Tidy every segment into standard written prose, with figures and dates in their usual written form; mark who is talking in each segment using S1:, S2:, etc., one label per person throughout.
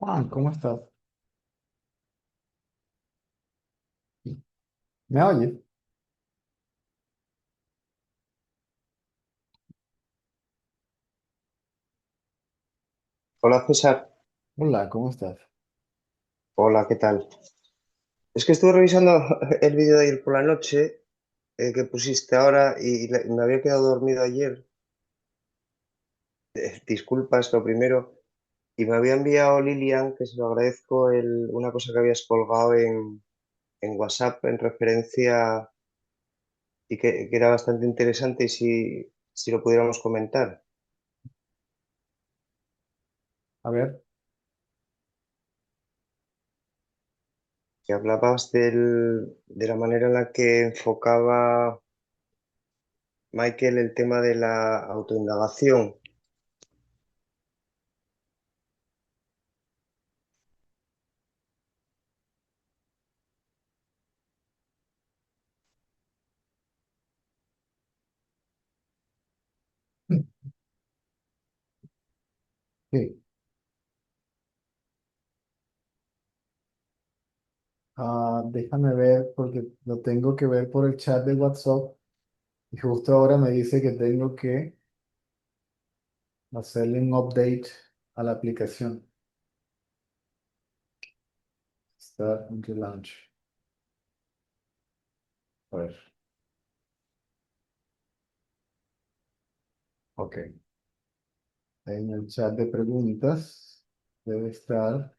S1: ¿Cómo estás? ¿Me oye?
S2: Hola César,
S1: Hola, ¿cómo estás?
S2: hola, ¿qué tal? Es que estuve revisando el vídeo de ayer por la noche que pusiste ahora y me había quedado dormido ayer. Disculpas lo primero. Y me había enviado Lilian, que se lo agradezco, una cosa que habías colgado en WhatsApp en referencia y que era bastante interesante y si lo pudiéramos comentar.
S1: A ver,
S2: Que hablabas de la manera en la que enfocaba Michael el tema de la autoindagación.
S1: sí. Déjame ver porque lo tengo que ver por el chat de WhatsApp y justo ahora me dice que tengo que hacerle un update a la aplicación. Start and launch. A ver, ok. En el chat de preguntas debe estar.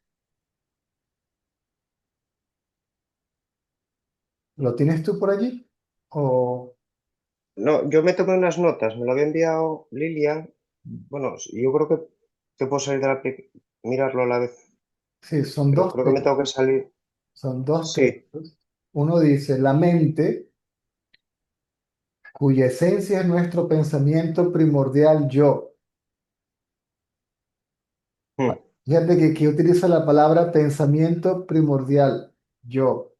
S1: ¿Lo tienes tú por allí? O
S2: No, yo me tomé unas notas, me lo había enviado Lilian. Bueno, yo creo que puedo salir de mirarlo a la vez,
S1: sí,
S2: pero creo que me tengo que salir.
S1: son dos
S2: Sí.
S1: textos. Uno dice, la mente, cuya esencia es nuestro pensamiento primordial yo.
S2: Mm,
S1: Fíjate que aquí utiliza la palabra pensamiento primordial, yo.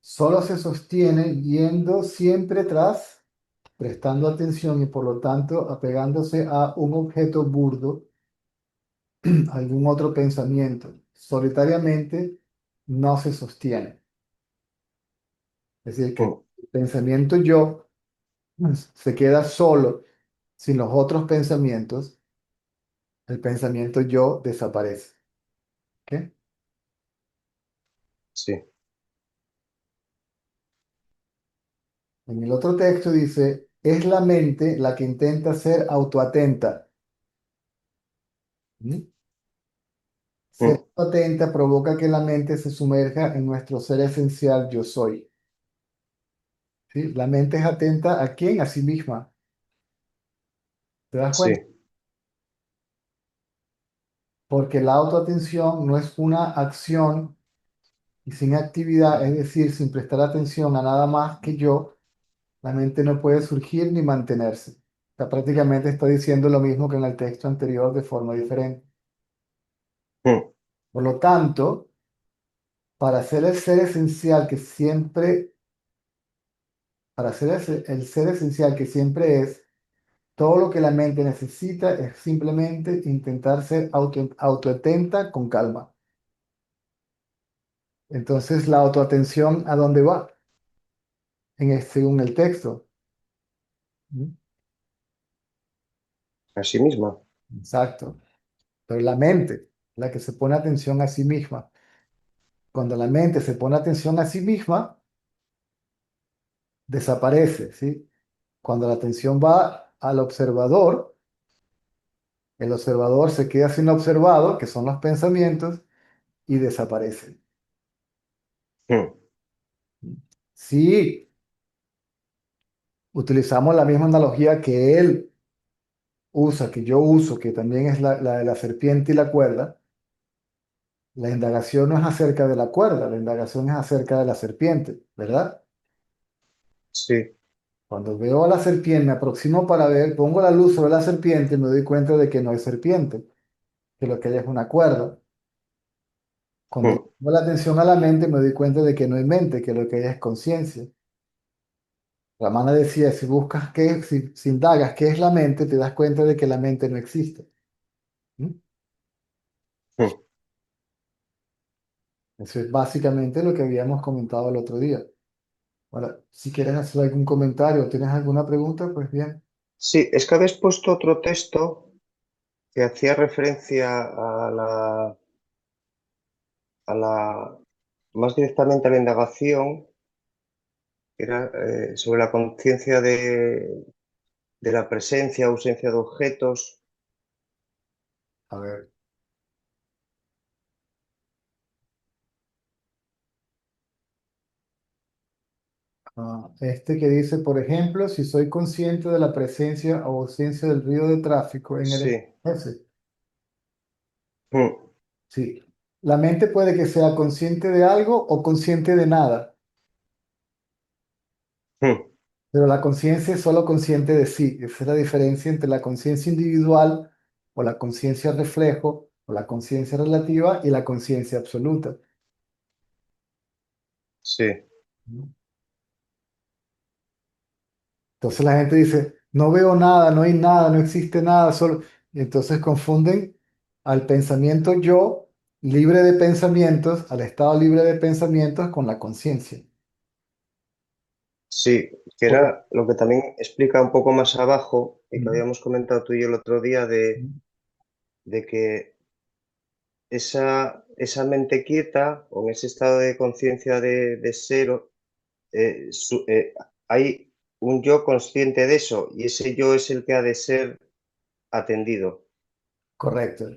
S1: Solo se sostiene yendo siempre tras, prestando atención y por lo tanto apegándose a un objeto burdo, algún otro pensamiento. Solitariamente no se sostiene. Es decir, que
S2: mm.
S1: el pensamiento yo se queda solo, sin los otros pensamientos, el pensamiento yo desaparece. ¿Ok?
S2: Sí.
S1: En el otro texto dice, es la mente la que intenta ser autoatenta. ¿Mm? Ser
S2: Mm.
S1: autoatenta provoca que la mente se sumerja en nuestro ser esencial yo soy. ¿Sí? La mente es atenta ¿a quién? A sí misma. ¿Te das
S2: Sí.
S1: cuenta? Porque la autoatención no es una acción y sin actividad, es decir, sin prestar atención a nada más que yo, la mente no puede surgir ni mantenerse. O sea, prácticamente está diciendo lo mismo que en el texto anterior de forma diferente.
S2: Mm.
S1: Por lo tanto, para ser el ser esencial que siempre, para ser el ser esencial que siempre es, todo lo que la mente necesita es simplemente intentar ser autoatenta con calma. Entonces, la autoatención, ¿a dónde va? Según el texto. ¿Mm?
S2: Así misma.
S1: Exacto. Pero la mente, la que se pone atención a sí misma. Cuando la mente se pone atención a sí misma, desaparece, ¿sí? Cuando la atención va al observador, el observador se queda sin observado, que son los pensamientos, y desaparece.
S2: Mm.
S1: Si utilizamos la misma analogía que él usa, que yo uso, que también es la de la serpiente y la cuerda, la indagación no es acerca de la cuerda, la indagación es acerca de la serpiente, ¿verdad?
S2: Sí.
S1: Cuando veo a la serpiente, me aproximo para ver, pongo la luz sobre la serpiente y me doy cuenta de que no es serpiente, que lo que hay es una cuerda. Cuando le
S2: Mm.
S1: pongo la atención a la mente, me doy cuenta de que no hay mente, que lo que hay es conciencia. Ramana decía, si buscas qué, si indagas qué es la mente, te das cuenta de que la mente no existe. ¿Mm? Eso es básicamente lo que habíamos comentado el otro día. Ahora, si quieres hacer algún comentario o tienes alguna pregunta, pues bien.
S2: Sí, es que habéis puesto otro texto que hacía referencia a la, más directamente a la indagación, que era sobre la conciencia de la presencia, ausencia de objetos.
S1: A ver. Este que dice, por ejemplo, si soy consciente de la presencia o ausencia del ruido de tráfico en el
S2: Sí.
S1: ese,
S2: Mm,
S1: sí. La mente puede que sea consciente de algo o consciente de nada,
S2: mm,
S1: pero la conciencia es solo consciente de sí. Esa es la diferencia entre la conciencia individual o la conciencia reflejo o la conciencia relativa y la conciencia absoluta.
S2: sí,
S1: Entonces la gente dice, no veo nada, no hay nada, no existe nada, solo... Y entonces confunden al pensamiento yo, libre de pensamientos, al estado libre de pensamientos con la conciencia.
S2: sí, que
S1: Por-
S2: era lo que también explica un poco más abajo y que
S1: Ujú.
S2: habíamos comentado tú y yo el otro día de que esa mente quieta o en ese estado de conciencia de ser, hay un yo consciente de eso y ese yo es el que ha de ser atendido.
S1: Correcto.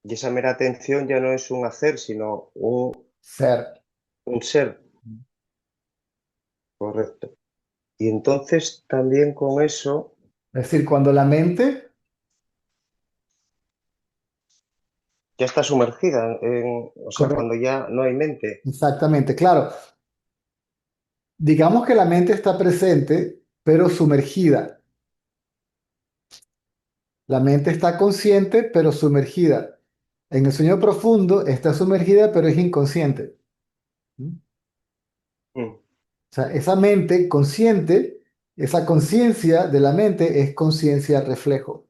S2: Y esa mera atención ya no es un hacer, sino
S1: Ser.
S2: un ser, correcto. Y entonces también con eso
S1: Es decir, cuando la mente,
S2: ya está sumergida o sea,
S1: correcto,
S2: cuando ya no hay mente.
S1: exactamente, claro, digamos que la mente está presente, pero sumergida. La mente está consciente, pero sumergida. En el sueño profundo está sumergida, pero es inconsciente. ¿Mm?
S2: Mm,
S1: O sea, esa mente consciente, esa conciencia de la mente es conciencia reflejo.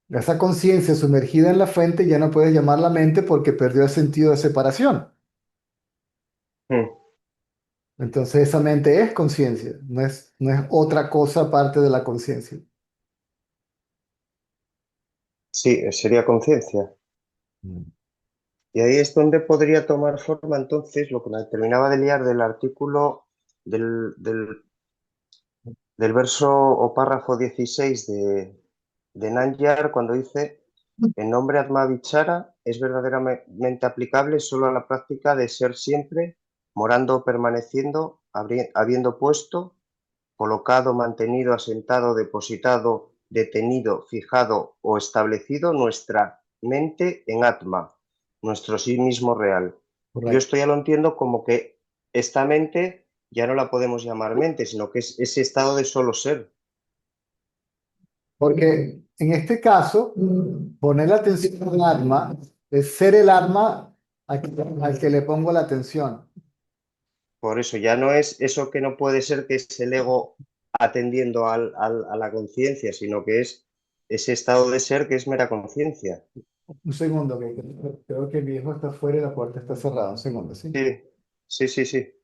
S1: Esa conciencia sumergida en la fuente ya no puedes llamarla mente porque perdió el sentido de separación.
S2: mm.
S1: Entonces esa mente es conciencia, no es otra cosa aparte de la conciencia.
S2: Sí, sería conciencia.
S1: Mm.
S2: Y ahí es donde podría tomar forma entonces lo que me terminaba de liar del artículo del verso o párrafo 16 de Nanyar cuando dice, el nombre Atmavichara es verdaderamente aplicable solo a la práctica de ser siempre, morando o permaneciendo, habiendo puesto, colocado, mantenido, asentado, depositado, detenido, fijado o establecido nuestra mente en Atma, nuestro sí mismo real. Yo
S1: Correcto.
S2: esto ya lo entiendo como que esta mente ya no la podemos llamar mente, sino que es ese estado de solo ser.
S1: Porque en este caso, poner la atención en el arma es ser el arma al que le pongo la atención.
S2: Por eso ya no es eso que no puede ser, que es el ego atendiendo a la conciencia, sino que es ese estado de ser que es mera conciencia.
S1: Un segundo, que creo que mi hijo está fuera y la puerta está cerrada. Un segundo, ¿sí?
S2: Sí, sí, sí, sí.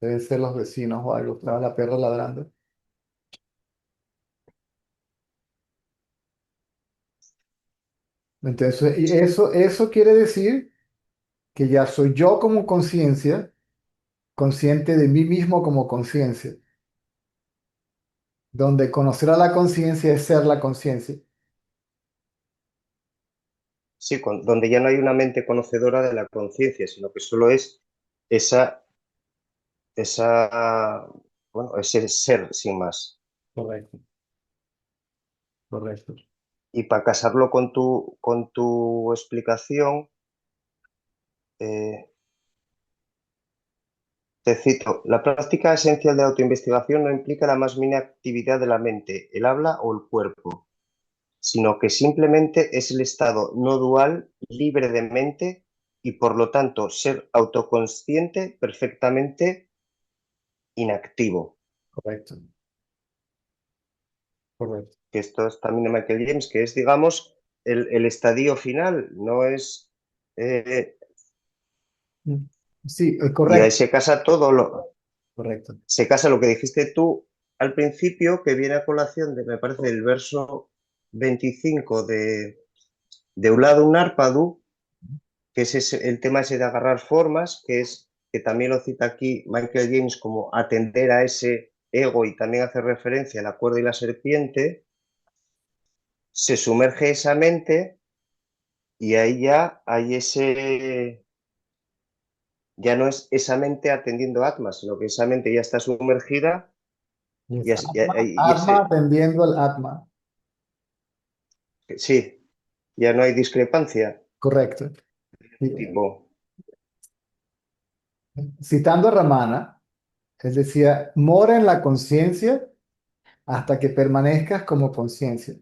S1: Deben ser los vecinos o algo. Estaba la perra ladrando. Entonces, y eso quiere decir que ya soy yo como conciencia, consciente de mí mismo como conciencia, donde conocer a la conciencia es ser la conciencia.
S2: Sí, donde ya no hay una mente conocedora de la conciencia, sino que solo es esa, bueno, ese ser sin más.
S1: Correcto, correcto.
S2: Y para casarlo con tu explicación, eh, Te cito, la práctica esencial de la autoinvestigación no implica la más mínima actividad de la mente, el habla o el cuerpo, sino que simplemente es el estado no dual, libre de mente y por lo tanto ser autoconsciente perfectamente inactivo.
S1: Correcto, correcto.
S2: Que esto es también de Michael James, que es, digamos, el estadio final, no es...
S1: Mm. Sí,
S2: y ahí
S1: correcto, correcto.
S2: se casa lo que dijiste tú al principio, que viene a colación de, me parece, el verso 25 de Ulado Narpadu, que es el tema ese de agarrar formas, que es que también lo cita aquí Michael James como atender a ese ego y también hace referencia a la cuerda y la serpiente, se sumerge esa mente y ahí ya hay ese, ya no es esa mente atendiendo a Atma, sino que esa mente ya está sumergida
S1: Y
S2: y,
S1: es
S2: y
S1: Atma
S2: ese,
S1: atendiendo al Atma.
S2: sí, ya no hay discrepancia
S1: Correcto. Y,
S2: tipo,
S1: citando a Ramana, él decía, mora en la conciencia hasta que permanezcas como conciencia.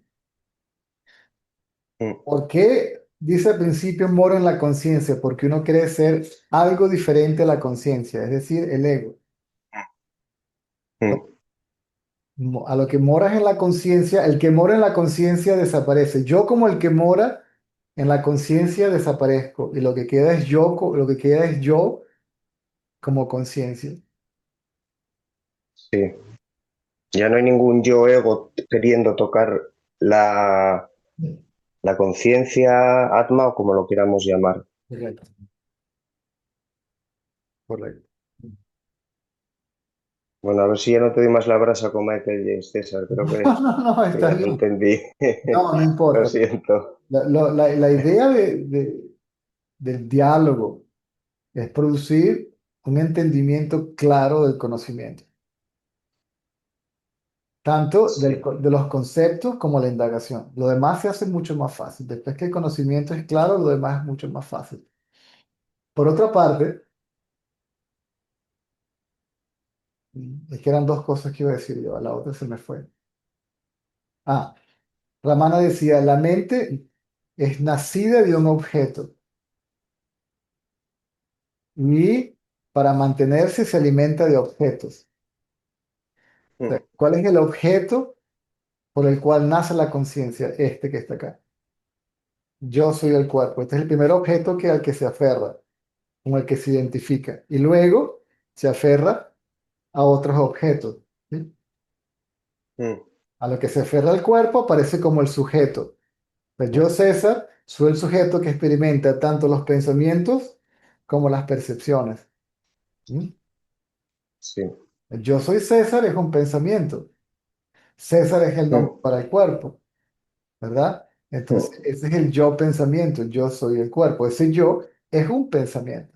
S2: mm,
S1: ¿Por qué dice al principio mora en la conciencia? Porque uno quiere ser algo diferente a la conciencia, es decir, el ego.
S2: mm,
S1: A lo que moras en la conciencia, el que mora en la conciencia desaparece. Yo como el que mora en la conciencia desaparezco y lo que queda es yo, lo que queda es yo como conciencia.
S2: sí, ya no hay ningún yo ego queriendo tocar la, la conciencia, Atma o como lo queramos llamar.
S1: Correcto, correcto.
S2: Bueno, a ver si ya no te doy más la brasa con Michael James, César, creo
S1: No,
S2: que
S1: está
S2: ya te
S1: bien.
S2: entendí.
S1: No, no
S2: Lo
S1: importa.
S2: siento.
S1: La idea del diálogo es producir un entendimiento claro del conocimiento, tanto
S2: Sí,
S1: de los conceptos como la indagación. Lo demás se hace mucho más fácil. Después que el conocimiento es claro, lo demás es mucho más fácil. Por otra parte, es que eran dos cosas que iba a decir yo, a la otra se me fue. Ah, Ramana decía, la mente es nacida de un objeto y para mantenerse se alimenta de objetos. O
S2: mm,
S1: sea, ¿cuál es el objeto por el cual nace la conciencia? Este que está acá. Yo soy el cuerpo. Este es el primer objeto al que se aferra, con el que se identifica. Y luego se aferra a otros objetos. ¿Sí?
S2: mm,
S1: A lo que se aferra el cuerpo aparece como el sujeto. Pues yo, César, soy el sujeto que experimenta tanto los pensamientos como las percepciones. ¿Sí?
S2: sí,
S1: Yo soy César es un pensamiento. César es el nombre
S2: mm,
S1: para el cuerpo, ¿verdad? Entonces,
S2: mm,
S1: ese es el yo pensamiento. Yo soy el cuerpo. Ese yo es un pensamiento.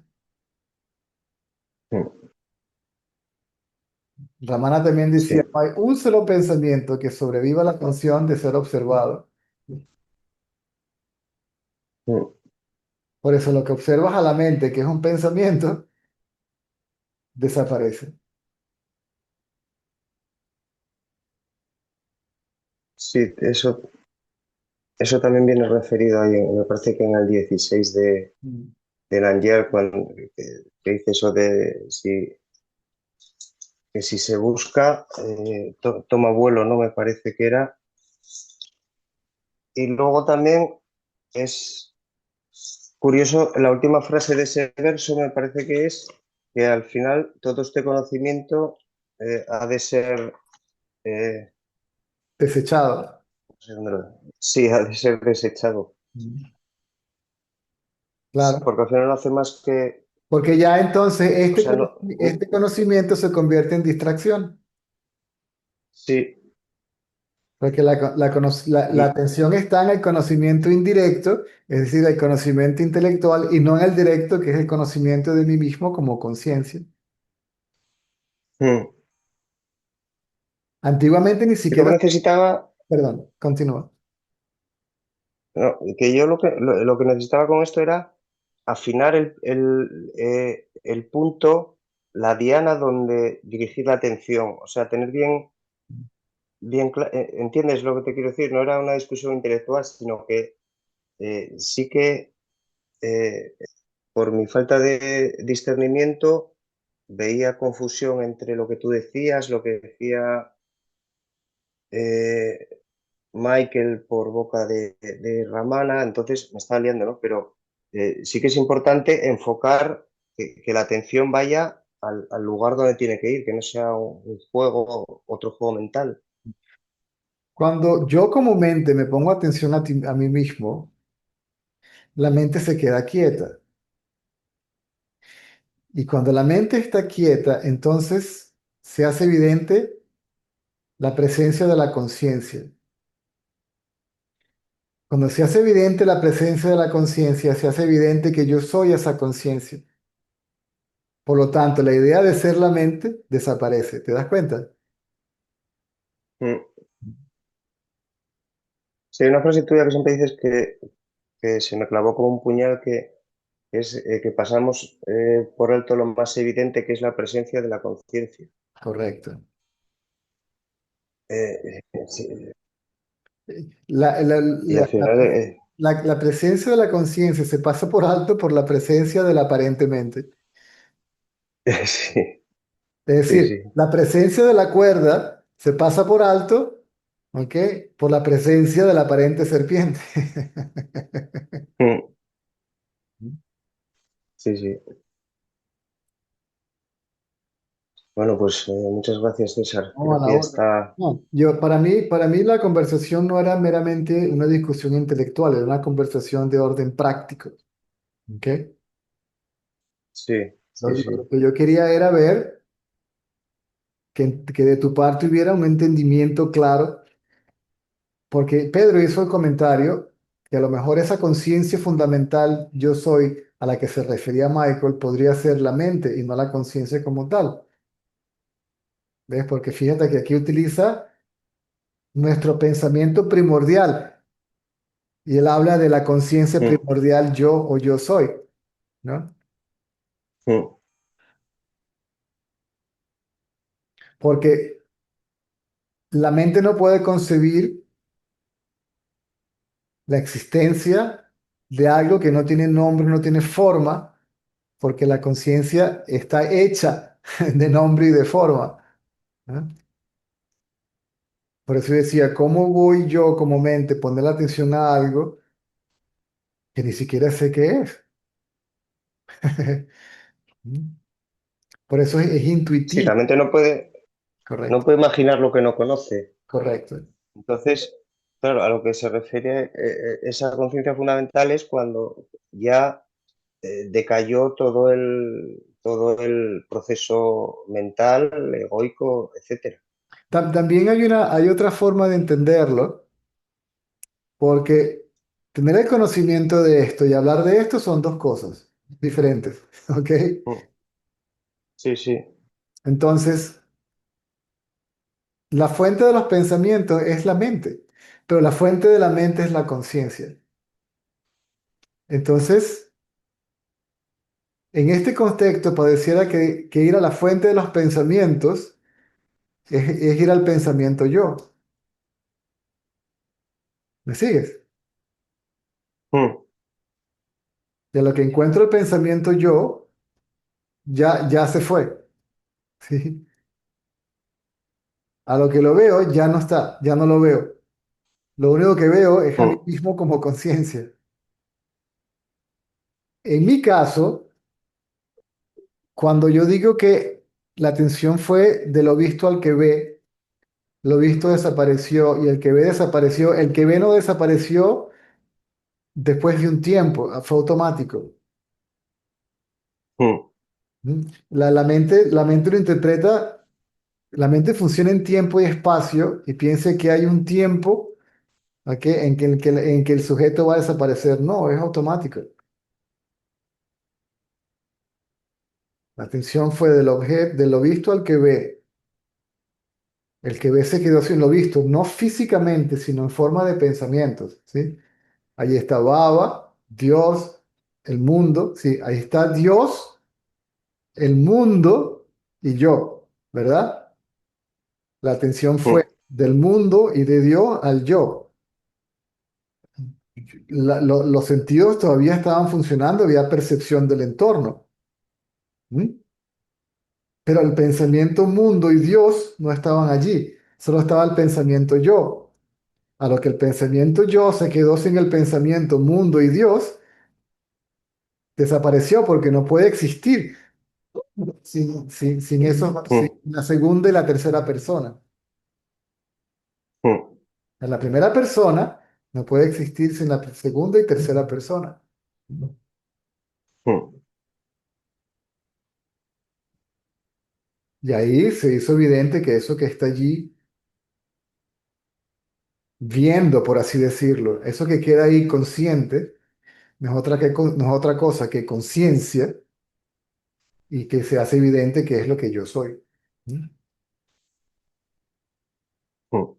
S2: mm,
S1: Ramana también decía,
S2: sí,
S1: no hay un solo pensamiento que sobreviva a la función de ser observado.
S2: mm,
S1: Por eso lo que observas a la mente, que es un pensamiento, desaparece.
S2: sí, eso también viene referido ahí, me parece que en el 16
S1: Mm.
S2: de Langer, cuando que dice eso de que si se busca, toma vuelo, ¿no? Me parece que era. Y luego también es curioso, la última frase de ese verso me parece que es que al final todo este conocimiento ha de ser, eh,
S1: Desechado.
S2: no sé sí, ha de ser desechado.
S1: Mm.
S2: Sí,
S1: Claro.
S2: porque al final no hace más que,
S1: Porque ya entonces
S2: o sea, no,
S1: este conocimiento se convierte en distracción.
S2: sí,
S1: Porque la
S2: y,
S1: atención está en el conocimiento indirecto, es decir, el conocimiento intelectual, y no en el directo, que es el conocimiento de mí mismo como conciencia.
S2: mm.
S1: Antiguamente ni
S2: Y luego
S1: siquiera,
S2: necesitaba,
S1: perdón, continúa.
S2: no, que yo lo que necesitaba con esto era afinar el punto la diana donde dirigir la atención, o sea, tener ¿entiendes lo que te quiero decir? No era una discusión intelectual, sino que sí que eh, por mi falta de discernimiento veía confusión entre lo que tú decías, lo que decía eh, Michael por boca de Ramana, entonces me estaba liando, ¿no? Pero sí que es importante enfocar que la atención vaya al lugar donde tiene que ir, que no sea un juego, otro juego mental.
S1: Cuando yo como mente me pongo atención a mí mismo, la mente se queda quieta. Y cuando la mente está quieta, entonces se hace evidente la presencia de la conciencia. Cuando se hace evidente la presencia de la conciencia, se hace evidente que yo soy esa conciencia. Por lo tanto, la idea de ser la mente desaparece. ¿Te das cuenta?
S2: Mm. Sí, hay una frase tuya que siempre dices que se me clavó como un puñal, que es que pasamos por alto lo más evidente, que es la presencia de la conciencia.
S1: Correcto.
S2: Sí,
S1: La, la-
S2: y al
S1: la- la-
S2: final,
S1: la presencia de la conciencia se pasa por alto por la presencia de la aparentemente.
S2: sí,
S1: Es
S2: sí,
S1: decir,
S2: sí.
S1: la presencia de la cuerda se pasa por alto, ¿ok? Por la presencia de la aparente serpiente.
S2: Mm. Sí, sí. Bueno, pues muchas gracias, César.
S1: Vamos
S2: Creo
S1: a
S2: que
S1: la
S2: ya
S1: otra.
S2: está.
S1: No, para mí la conversación no era meramente una discusión intelectual, era una conversación de orden práctico, ¿ok?
S2: Sí,
S1: Lo,
S2: sí,
S1: lo
S2: sí.
S1: que yo quería era ver que de tu parte hubiera un entendimiento claro, porque Pedro hizo el comentario que a lo mejor esa conciencia fundamental yo soy a la que se refería Michael podría ser la mente y no la conciencia como tal. ¿Ves? Porque fíjate que aquí utiliza nuestro pensamiento primordial y él habla de la conciencia
S2: Mm,
S1: primordial yo o yo soy, ¿no?
S2: mm,
S1: Porque la mente no puede concebir la existencia de algo que no tiene nombre, no tiene forma, porque la conciencia está hecha de nombre y de forma, ¿no? Por eso decía, ¿cómo voy yo como mente a poner la atención a algo que ni siquiera sé qué es? Por eso es
S2: sí,
S1: intuitivo.
S2: la mente no
S1: Correcto,
S2: puede imaginar lo que no conoce.
S1: correcto.
S2: Entonces, claro, a lo que se refiere esa conciencia fundamental es cuando ya decayó todo el proceso mental, egoico, etcétera.
S1: También hay otra forma de entenderlo, porque tener el conocimiento de esto y hablar de esto son dos cosas diferentes, ¿ok?
S2: Mm, sí, sí.
S1: Entonces, la fuente de los pensamientos es la mente, pero la fuente de la mente es la conciencia. Entonces, en este contexto, pareciera que ir a la fuente de los pensamientos es ir al pensamiento yo. ¿Me sigues?
S2: Mm,
S1: De lo que encuentro el pensamiento yo, ya se fue. ¿Sí? A lo que lo veo, ya no está, ya no lo veo. Lo único que veo es a mí
S2: mm,
S1: mismo como conciencia. En mi caso, cuando yo digo que la atención fue de lo visto al que ve, lo visto desapareció y el que ve desapareció, el que ve no desapareció después de un tiempo, fue automático.
S2: mm,
S1: ¿Mm? La mente lo interpreta, la mente funciona en tiempo y espacio y piensa que hay un tiempo, ¿ok? En que el sujeto va a desaparecer. No, es automático. La atención fue del objeto, de lo visto al que ve. El que ve se quedó sin lo visto, no físicamente, sino en forma de pensamientos, ¿sí? Ahí está Baba, Dios, el mundo, ¿sí? Ahí está Dios, el mundo y yo, ¿verdad? La atención fue
S2: mm,
S1: del mundo y de Dios al yo. Los sentidos todavía estaban funcionando, había percepción del entorno. ¿M? Pero el pensamiento mundo y Dios no estaban allí, solo estaba el pensamiento yo. A lo que el pensamiento yo se quedó sin el pensamiento mundo y Dios, desapareció porque no puede existir sin eso, sin
S2: mm,
S1: la segunda y la tercera persona.
S2: mm,
S1: En la primera persona no puede existir sin la segunda y tercera persona.
S2: mm,
S1: Y ahí se hizo evidente que eso que está allí viendo, por así decirlo, eso que queda ahí consciente, no es otra cosa que conciencia y que se hace evidente que es lo que yo soy. ¿Mm?
S2: mm.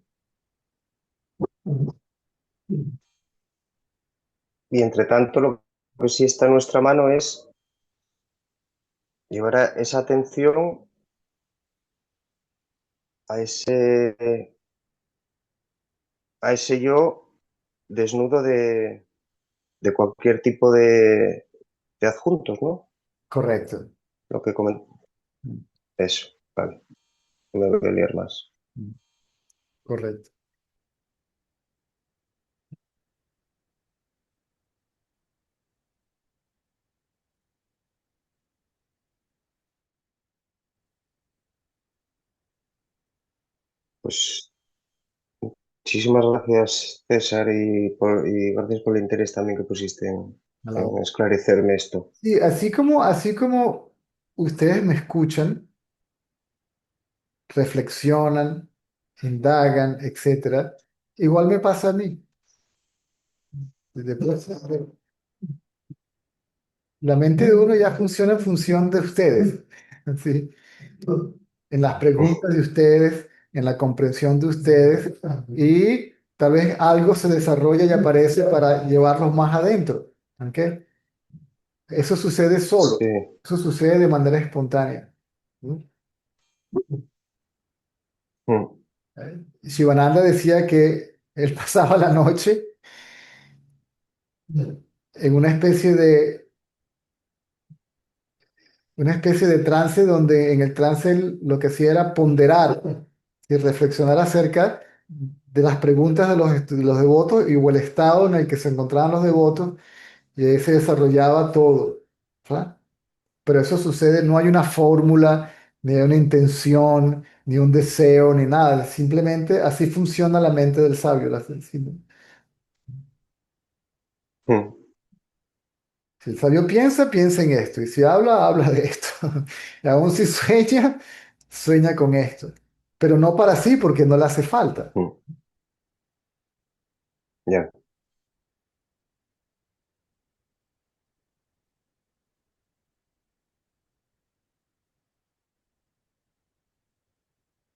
S2: Y entre tanto, lo que sí está en nuestra mano es llevar esa atención a ese yo desnudo de cualquier tipo de adjuntos, ¿no?
S1: Correcto.
S2: Lo que comen-
S1: Mm,
S2: Eso, vale, no me voy a liar más.
S1: mm, correcto.
S2: Pues muchísimas gracias, César, y gracias por el interés también que pusiste
S1: A la
S2: en
S1: hora.
S2: esclarecerme esto.
S1: Sí, así como ustedes me escuchan, reflexionan, indagan, etcétera, igual me pasa a mí. Después, la mente de uno ya funciona en función de ustedes, ¿sí? En las preguntas de ustedes, en la comprensión de ustedes, y tal vez algo se desarrolla y aparece para llevarlos más adentro. ¿Ok? Eso sucede solo,
S2: Sí,
S1: eso sucede de manera espontánea. ¿Sí?
S2: mm,
S1: Shivananda decía que él pasaba la noche en una especie de trance donde en el trance él lo que hacía era ponderar y reflexionar acerca de las preguntas de de los devotos y o el estado en el que se encontraban los devotos y ahí se desarrollaba todo. ¿Verdad? Pero eso sucede, no hay una fórmula, ni hay una intención, ni un deseo, ni nada. Simplemente así funciona la mente del sabio.
S2: mm,
S1: Si el sabio piensa, piensa en esto. Y si habla, habla de esto. Y aún si sueña, sueña con esto. Pero no para sí, porque no le hace falta.
S2: mm, ya.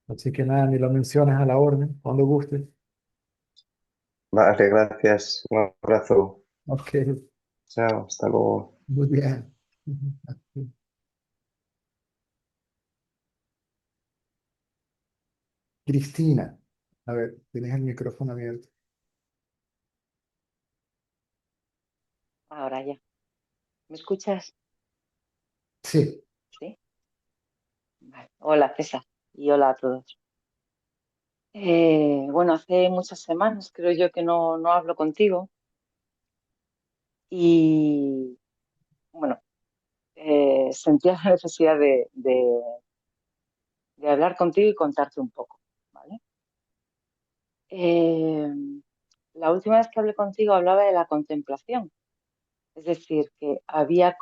S1: Así que nada, ni lo mencionas a la orden, cuando gustes.
S2: Vale, gracias. Un abrazo.
S1: Ok,
S2: Chao, hasta luego.
S1: muy bien. Cristina, a ver, tienes el micrófono abierto.
S3: Ahora ya. ¿Me escuchas?
S1: Sí,
S3: Sí. Vale. Hola, César. Y hola a todos. Bueno, hace muchas semanas creo yo que no hablo contigo y bueno, sentía la necesidad de hablar contigo y contarte un poco, ¿vale? Eh, la última vez que hablé contigo hablaba de la contemplación, es decir, que había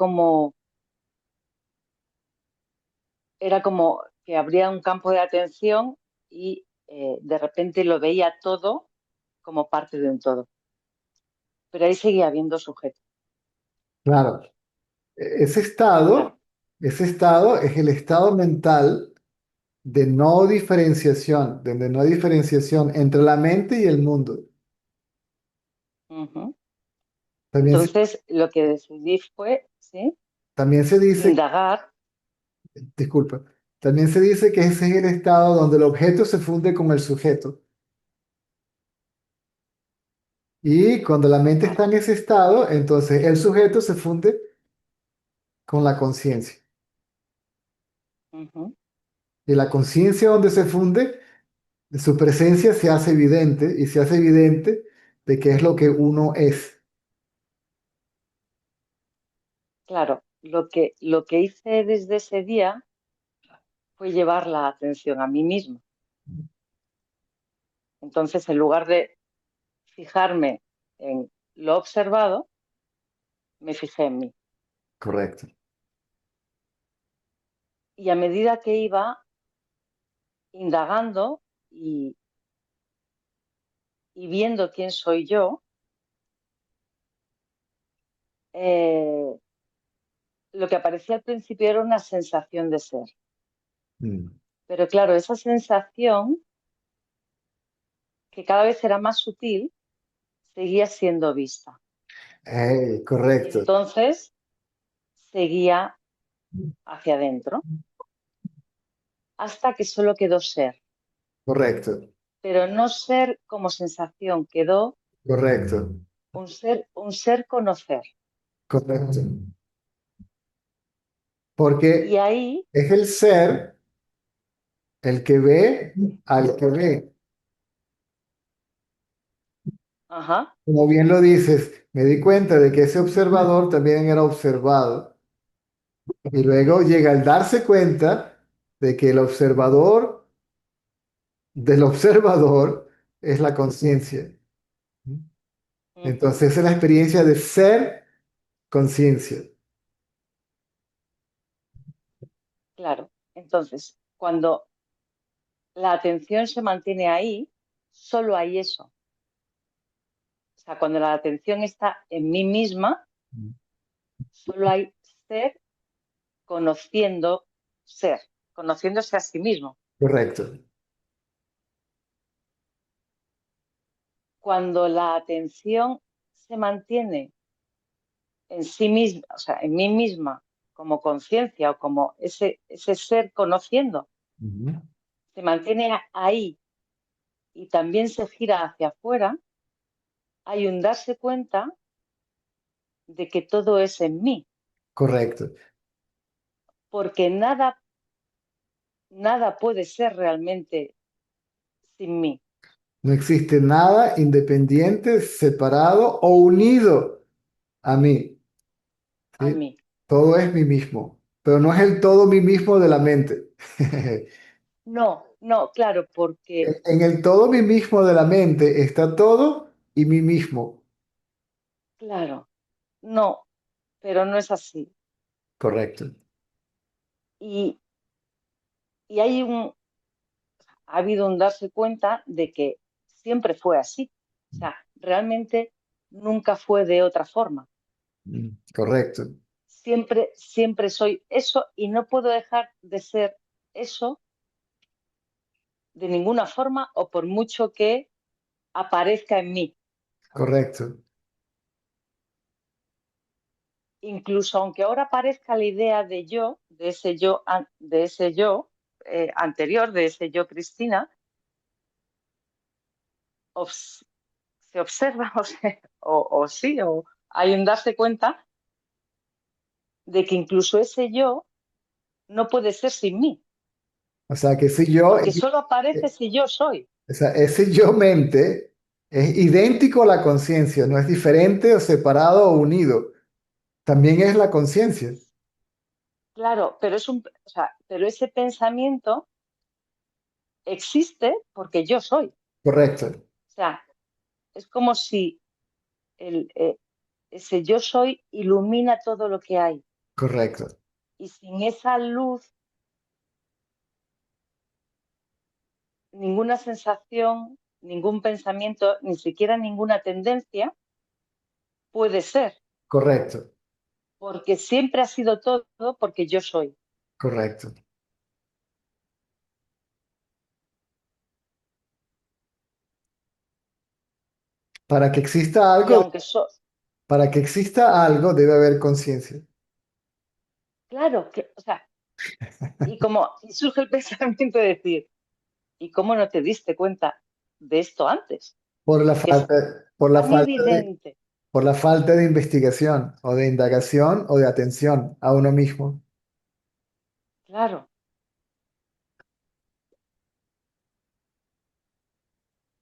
S3: era como que abría un campo de atención y de repente lo veía todo como parte de un todo. Pero ahí seguía habiendo sujeto.
S1: claro. Ese
S3: Claro.
S1: estado, ese estado es el estado mental de no diferenciación, donde no hay diferenciación entre la mente y el mundo.
S3: Ujú.
S1: También se,
S3: Entonces, lo que decidí fue, ¿sí?
S1: también se dice,
S3: Indagar.
S1: disculpa, También se dice que ese es el estado donde el objeto se funde con el sujeto. Y cuando la mente está
S3: Vale.
S1: en ese estado, entonces el sujeto se funde con la conciencia.
S3: Ujú.
S1: Y la conciencia donde se funde, su presencia se hace evidente y se hace evidente de qué es lo que uno es.
S3: Claro, lo que hice desde ese día fue llevar la atención a mí misma. Entonces, en lugar de fijarme en lo observado, me fijé en mí.
S1: Correcto,
S3: Y a medida que iba indagando y, y viendo quién soy yo, eh, lo que aparecía al principio era una sensación de ser.
S1: Mm.
S3: Pero claro, esa sensación, que cada vez era más sutil, seguía siendo vista. Y
S1: Correcto,
S3: entonces seguía hacia adentro hasta que solo quedó ser.
S1: correcto,
S3: Pero no ser como sensación, quedó
S1: correcto,
S3: un ser conocer.
S1: correcto.
S3: Y
S1: Porque
S3: ahí,
S1: es el ser el que ve al que ve.
S3: ajá,
S1: Como bien lo dices, me di cuenta de que ese observador también era observado. Y luego llega el darse cuenta de que el observador del observador es la conciencia.
S3: ujú,
S1: Entonces es la experiencia de ser conciencia.
S3: claro. Entonces, cuando la atención se mantiene ahí, solo hay eso. O sea, cuando la atención está en mí misma, solo hay ser conociendo ser, conociéndose a sí mismo.
S1: Correcto,
S3: Cuando la atención se mantiene en sí misma, o sea, en mí misma, como conciencia o como ese ser conociendo,
S1: ujú,
S3: se mantiene ahí y también se gira hacia afuera, hay un darse cuenta de que todo es en mí,
S1: correcto.
S3: porque nada puede ser realmente sin mí,
S1: No existe nada independiente, separado o unido a mí.
S3: a
S1: ¿Sí?
S3: mí.
S1: Todo es mí mismo, pero no es el todo mí mismo de la mente.
S3: No, no, claro, porque,
S1: En el todo mí mismo de la mente está todo y mí mismo.
S3: claro, no, pero no es así.
S1: Correcto,
S3: Y, y ha habido un darse cuenta de que siempre fue así. O sea, realmente nunca fue de otra forma.
S1: correcto,
S3: Siempre soy eso y no puedo dejar de ser eso de ninguna forma o por mucho que aparezca en mí.
S1: correcto.
S3: Incluso aunque ahora aparezca la idea de yo, de ese yo anterior, de ese yo Cristina, obs- se observa o sí, o hay un darse cuenta de que incluso ese yo no puede ser sin mí,
S1: O sea, que ese yo,
S3: porque solo aparece si yo soy.
S1: o sea, ese yo mente es idéntico a la conciencia, no es diferente o separado o unido. También es la conciencia.
S3: Claro, pero ese pensamiento existe porque yo soy.
S1: Correcto,
S3: O sea, es como si el, eh, ese yo soy ilumina todo lo que hay.
S1: correcto,
S3: Y sin esa luz, ninguna sensación, ningún pensamiento, ni siquiera ninguna tendencia puede ser,
S1: correcto,
S3: porque siempre ha sido todo porque yo soy.
S1: correcto. Para que exista
S3: Y
S1: algo,
S3: aunque so,
S1: para que exista algo debe haber conciencia.
S3: claro, que, o sea, Y surge el pensamiento de decir, ¿y cómo no te diste cuenta de esto antes?
S1: Por la
S3: Porque es
S1: falta, por la
S3: tan
S1: falta de,
S3: evidente,
S1: por la falta de investigación o de indagación o de atención a uno mismo.
S3: claro,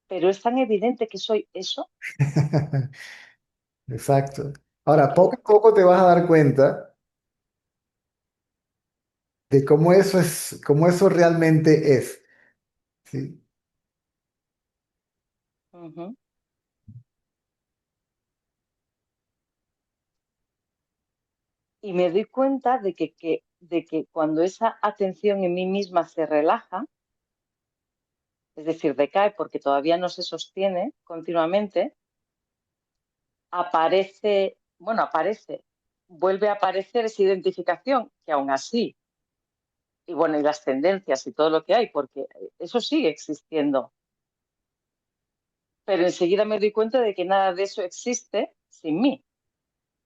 S3: pero es tan evidente que soy eso
S1: Exacto. Ahora, poco
S3: que...
S1: a poco te vas a dar cuenta de cómo eso realmente es. ¿Sí?
S3: Ujú. Y me doy cuenta de que cuando esa atención en mí misma se relaja, es decir, decae porque todavía no se sostiene continuamente, aparece, bueno, aparece, vuelve a aparecer esa identificación que aún así, y bueno, y las tendencias y todo lo que hay, porque eso sigue existiendo, pero enseguida me doy cuenta de que nada de eso existe sin mí,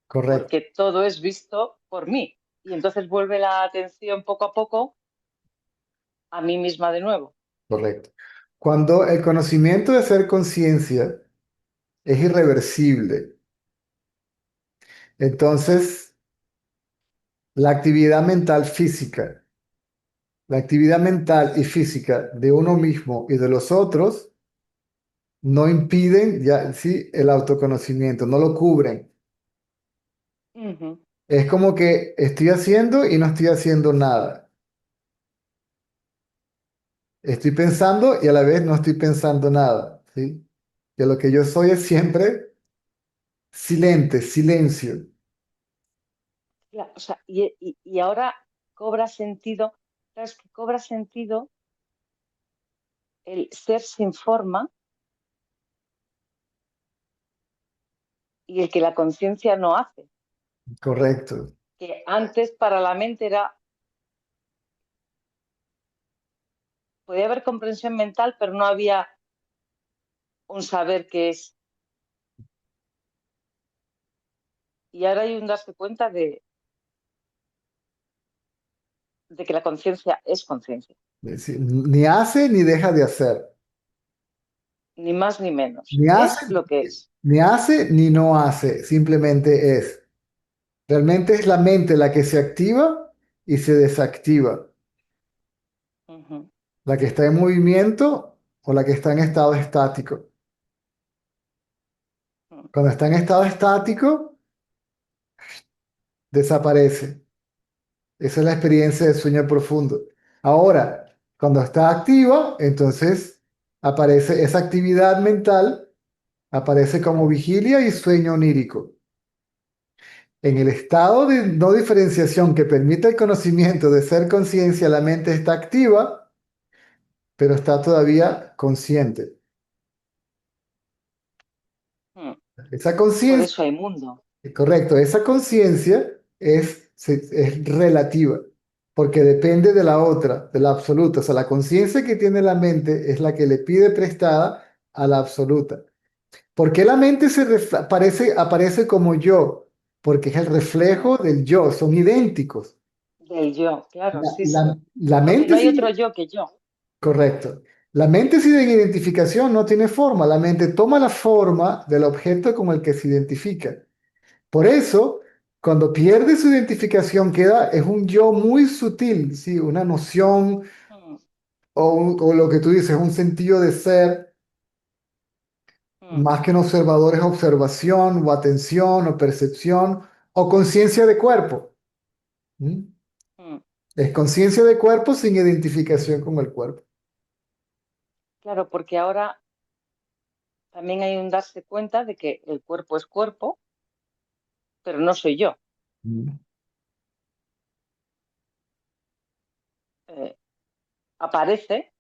S1: Correcto,
S3: porque todo es visto por mí. Y entonces vuelve la atención poco a poco a mí misma de nuevo.
S1: correcto. Cuando el conocimiento de ser conciencia es irreversible, entonces la actividad mental física, la actividad mental y física de uno mismo y de los otros no impiden ya, sí, el autoconocimiento, no lo cubren.
S3: Ujú,
S1: Es como que estoy haciendo y no estoy haciendo nada. Estoy pensando y a la vez no estoy pensando nada, ¿sí? Que lo que yo soy es siempre silente, silencio.
S3: o sea, y ahora cobra sentido, claro, es que cobra sentido el ser sin forma y el que la conciencia no hace,
S1: Correcto,
S3: que antes para la mente era, podía haber comprensión mental, pero no había un saber qué es. Y ahora hay un darse cuenta de que la conciencia es conciencia,
S1: es decir, ni hace ni deja de hacer.
S3: ni más ni menos,
S1: Ni hace,
S3: es lo que es.
S1: ni hace ni no hace, simplemente es. Realmente es la mente la que se activa y se desactiva,
S3: Ujú,
S1: la que está en movimiento o la que está en estado estático.
S3: ujú,
S1: Cuando está en estado estático, desaparece. Esa es la experiencia de sueño profundo. Ahora, cuando está activa, entonces aparece esa actividad mental, aparece como vigilia y sueño onírico. En el estado de no diferenciación que permite el conocimiento de ser conciencia, la mente está activa, pero está todavía consciente.
S3: ujú.
S1: Esa
S3: Por
S1: conciencia,
S3: eso hay mundo.
S1: correcto, esa conciencia es relativa, porque depende de la otra, de la absoluta. O sea, la conciencia que tiene la mente es la que le pide prestada a la absoluta. ¿Por qué la mente aparece como yo? Porque es el reflejo del yo, son idénticos.
S3: Del yo, claro,
S1: La,
S3: sí, sí.
S1: la- la
S3: Porque no
S1: mente
S3: hay otro
S1: sin,
S3: yo que yo.
S1: correcto. La mente sin identificación no tiene forma. La mente toma la forma del objeto con el que se identifica. Por eso, cuando pierde su identificación, es un yo muy sutil, ¿sí? Una noción
S3: Mm,
S1: o lo que tú dices, un sentido de ser,
S3: mm,
S1: más que un observador es observación o atención o percepción o conciencia de cuerpo. ¿Mm?
S3: mm.
S1: Es conciencia de cuerpo sin identificación con el cuerpo.
S3: Claro, porque ahora también hay un darse cuenta de que el cuerpo es cuerpo, pero no soy yo.
S1: Mm.
S3: Eh, aparece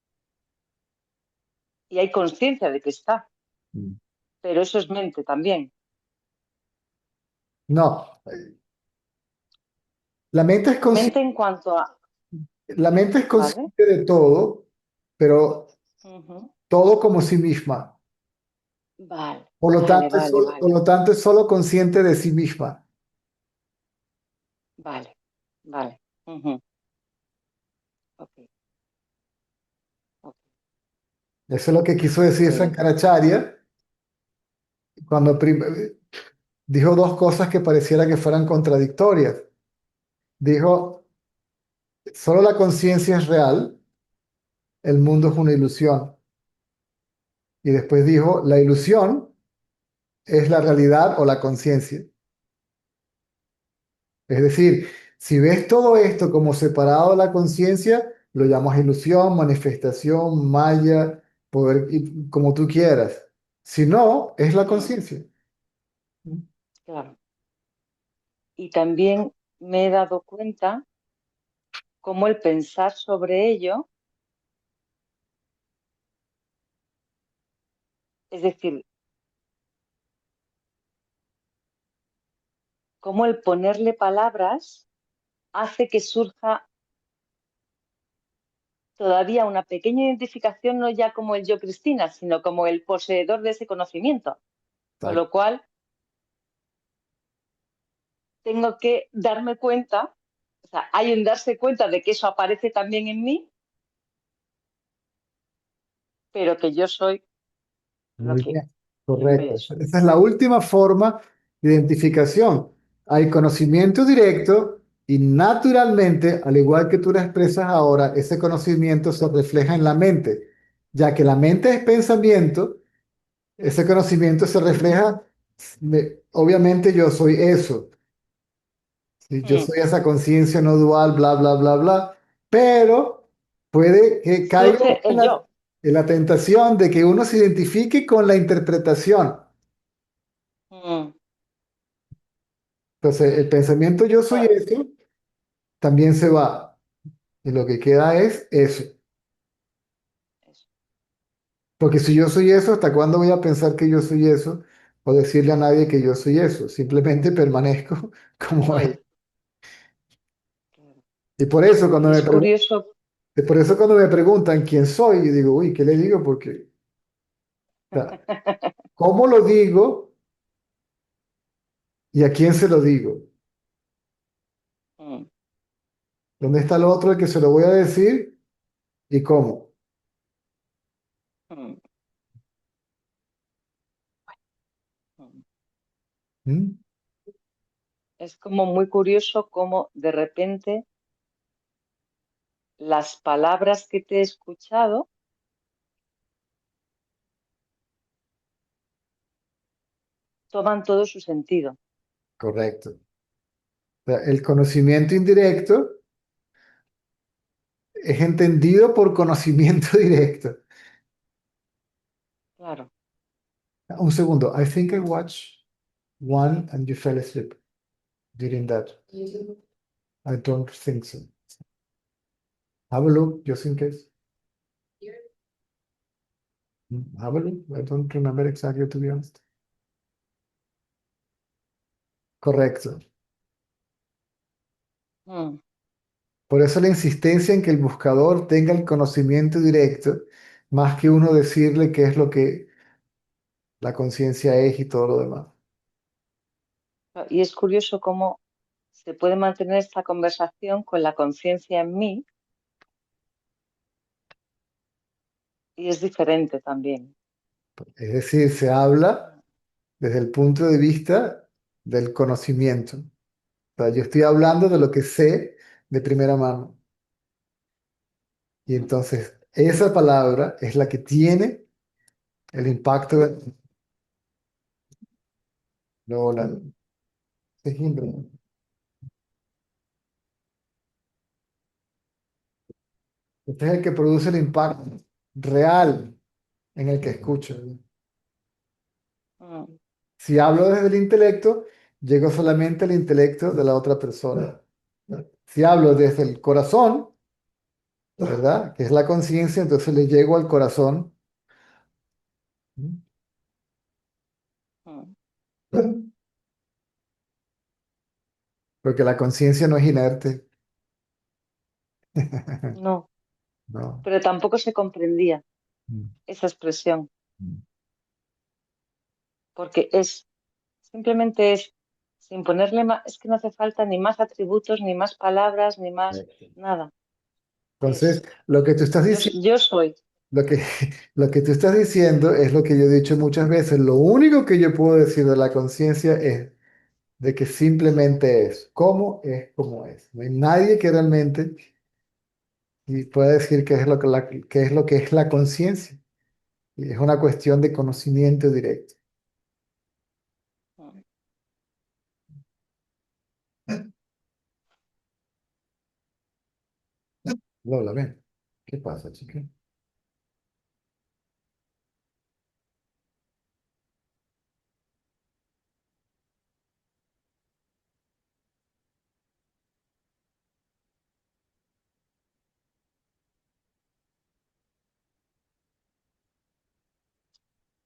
S3: y hay conciencia de que está,
S1: Mm.
S3: pero eso es mente también.
S1: No, la mente es
S3: Mente
S1: consciente,
S3: en cuanto a,
S1: la mente es
S3: ¿vale?
S1: consciente de todo, pero
S3: Ujú.
S1: todo como sí misma.
S3: Vale, vale, vale,
S1: Por
S3: vale,
S1: lo tanto, es solo consciente de sí misma.
S3: vale, vale. Ujú. Ok, ok.
S1: Eso es lo que quiso decir
S3: Muy bien.
S1: Shankaracharya cuando dijo dos cosas que pareciera que fueran contradictorias. Dijo, solo la conciencia es real, el mundo es una ilusión. Y después dijo, la ilusión es la realidad o la conciencia. Es decir, si ves todo esto como separado de la conciencia, lo llamas ilusión, manifestación, maya, poder, como tú quieras. Si no, es la
S3: Mm,
S1: conciencia.
S3: claro. Y también me he dado cuenta cómo el pensar sobre ello, es decir, cómo el ponerle palabras hace que surja todavía una pequeña identificación, no ya como el yo Cristina, sino como el poseedor de ese conocimiento. Con
S1: Exacto.
S3: lo cual, tengo que darme cuenta, o sea, hay un darse cuenta de que eso aparece también en mí, pero que yo soy lo
S1: Muy
S3: que
S1: bien,
S3: genere
S1: correcto.
S3: eso.
S1: Esa es la última forma de identificación. Hay conocimiento directo y naturalmente, al igual que tú lo expresas ahora, ese conocimiento se refleja en la mente, ya que la mente es pensamiento, ese conocimiento se refleja, obviamente yo soy eso, ¿sí? Yo
S3: Mm.
S1: soy esa conciencia no dual, bla, bla, bla, bla, pero puede que caiga
S3: Surge el yo.
S1: en la tentación de que uno se identifique con la interpretación.
S3: Mm.
S1: Entonces, el pensamiento yo soy
S3: Ah,
S1: eso también se va y lo que queda es eso.
S3: eso.
S1: Porque si yo soy eso, ¿hasta cuándo voy a pensar que yo soy eso o decirle a nadie que yo soy eso? Simplemente permanezco como es.
S3: Soy. Claro.
S1: Y por eso cuando
S3: Y
S1: me
S3: es
S1: preguntan,
S3: curioso.
S1: por eso cuando me preguntan quién soy, yo digo, uy, ¿qué le digo? Porque, o sea, ¿cómo lo digo y a quién se lo digo?
S3: Mm,
S1: ¿Dónde está el otro el que se lo voy a decir y cómo?
S3: mm, mm.
S1: ¿Mm?
S3: Es como muy curioso cómo de repente las palabras que te he escuchado toman todo su sentido.
S1: Correcto. O sea, el conocimiento indirecto es entendido por conocimiento directo.
S3: Claro.
S1: Un segundo. I think I watched one and you fell asleep during that. I don't think so. Have a look, just in case. Have a look. I don't remember exactly, to be honest. Correcto.
S3: Mm,
S1: Por eso la insistencia en que el buscador tenga el conocimiento directo, más que uno decirle qué es lo que la conciencia es y todo lo demás.
S3: y es curioso cómo se puede mantener esta conversación con la conciencia en mí y es diferente también.
S1: Es decir, se habla desde el punto de vista del conocimiento. O sea, yo estoy hablando de lo que sé de primera mano. Y
S3: Mm,
S1: entonces, esa palabra es la que tiene el impacto de... Luego este es el que produce el impacto real en el que escucho.
S3: mm,
S1: Si hablo desde el intelecto, llego solamente al intelecto de la otra persona. Si hablo desde el corazón, ¿verdad? Que es la conciencia, entonces le llego al corazón.
S3: mm.
S1: Porque la conciencia no es inerte.
S3: No,
S1: No.
S3: pero tampoco se comprendía
S1: Mm,
S3: esa expresión,
S1: mm.
S3: porque simplemente es, sin ponerle más, es que no hace falta ni más atributos, ni más palabras, ni más nada.
S1: Entonces, lo que tú estás diciendo,
S3: Yo soy.
S1: lo que, lo que tú estás diciendo es lo que yo he dicho muchas veces. Lo único que yo puedo decir de la conciencia es de que simplemente es. ¿Cómo es como es? No hay nadie que realmente pueda decir qué es lo que, qué es lo que es la conciencia. Y es una cuestión de conocimiento directo.
S3: Mm.
S1: Lola, ven. ¿Qué pasa, chica?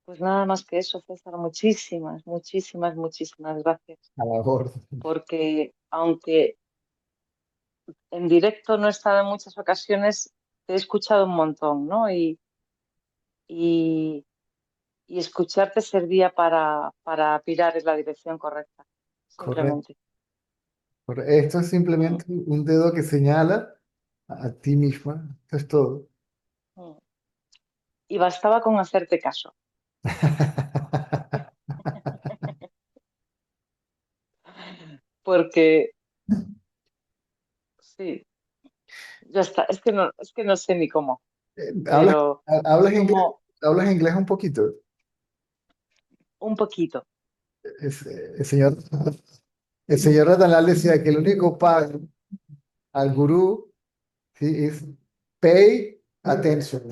S3: Pues nada más que eso, César. Muchísimas, muchísimas, muchísimas gracias.
S1: A la orden.
S3: Porque aunque en directo no he estado en muchas ocasiones, te he escuchado un montón, ¿no? Y, y escucharte servía para pirar en la dirección correcta,
S1: Correcto.
S3: simplemente.
S1: Esto es
S3: Mm,
S1: simplemente un dedo que señala a ti misma. Esto es todo.
S3: mm. Y bastaba con hacerte caso, porque sí, ya está. Es que no sé ni cómo,
S1: ¿Hablas,
S3: pero es
S1: hablas inglés?
S3: como
S1: ¿Hablas inglés un poquito?
S3: un poquito.
S1: El señor, el señor Ratanal decía que el único pago al gurú, sí, es pay attention.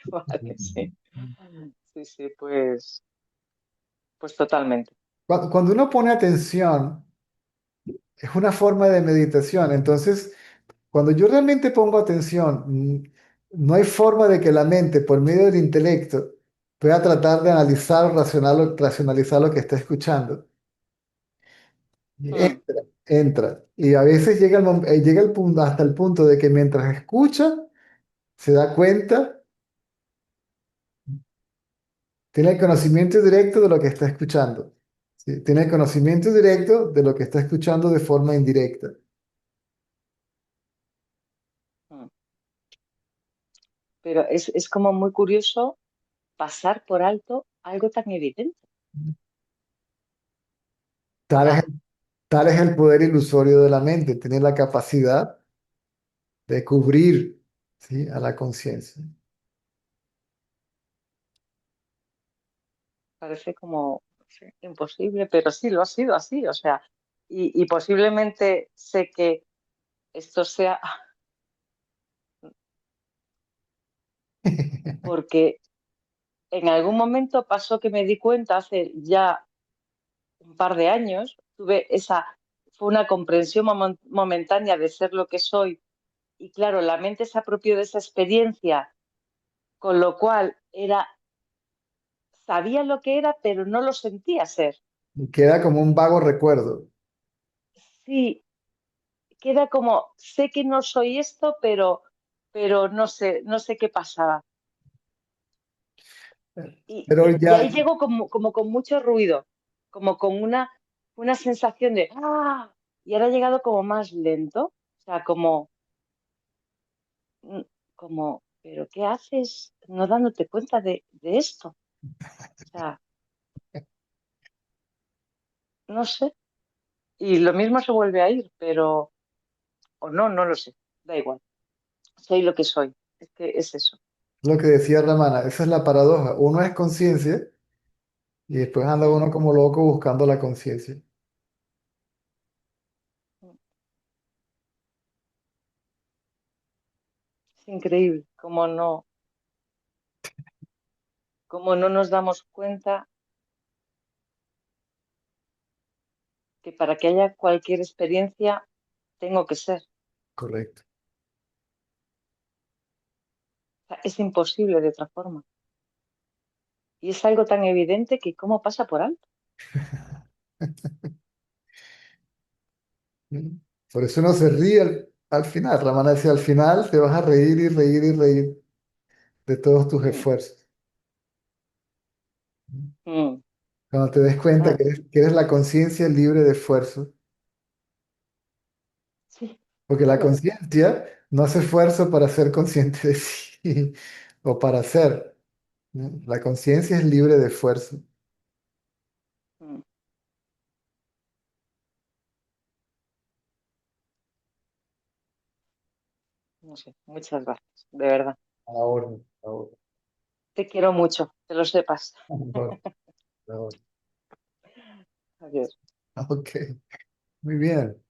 S3: Vale, sí. Sí, sí, pues totalmente.
S1: Cuando uno pone atención, es una forma de meditación. Entonces, cuando yo realmente pongo atención, no hay forma de que la mente, por medio del intelecto, pueda tratar de analizar o racionalizar lo que está escuchando. Y
S3: Mm,
S1: entra. Y a veces llega el punto, hasta el punto de que mientras escucha, se da cuenta, tiene el conocimiento directo de lo que está escuchando. ¿Sí? Tiene el conocimiento directo de lo que está escuchando de forma indirecta.
S3: mm. Pero es como muy curioso pasar por alto algo tan evidente. O
S1: Tal es,
S3: sea,
S1: tal es el poder ilusorio de la mente, tiene la capacidad de cubrir, ¿sí?, a la conciencia.
S3: parece como no sé, imposible, pero sí lo ha sido así. O sea, y posiblemente sé que esto sea porque en algún momento pasó que me di cuenta hace ya un par de años, fue una comprensión momentánea de ser lo que soy. Y claro, la mente se apropió de esa experiencia, con lo cual sabía lo que era, pero no lo sentía ser.
S1: Y queda como un vago recuerdo.
S3: Sí, queda como, sé que no soy esto, pero no sé qué pasaba.
S1: Pero
S3: Y ahí
S1: ya,
S3: llego como con mucho ruido, como con una sensación de, ¡ah! Y ahora ha llegado como más lento, o sea, mm, como, ¿pero qué haces no dándote cuenta de esto? O sea, no sé. Y lo mismo se vuelve a ir, pero, o no, no lo sé, da igual. Soy lo que soy, es que es eso.
S1: lo que decía Ramana, esa es la paradoja. Uno es conciencia y después anda
S3: Mm,
S1: uno como loco buscando la conciencia.
S3: mm. Es increíble cómo no nos damos cuenta que para que haya cualquier experiencia tengo que ser.
S1: Correcto.
S3: O sea, es imposible de otra forma. Y es algo tan evidente que cómo pasa por alto.
S1: ¿Mm? Por eso uno se ríe al final. Ramana decía, al final te vas a reír y reír y reír de todos tus
S3: Mm,
S1: esfuerzos.
S3: mm.
S1: Cuando te des cuenta
S3: ¿Verdad?
S1: que eres la conciencia libre de esfuerzo, Porque la conciencia no hace esfuerzo para ser consciente de sí o para ser, ¿no? La conciencia es libre de esfuerzo.
S3: Mm, No sé, muchas gracias, de verdad.
S1: Ahora, ahora,
S3: Te quiero mucho, que lo sepas.
S1: ahora, ahora.
S3: Adiós.
S1: Ok, muy bien.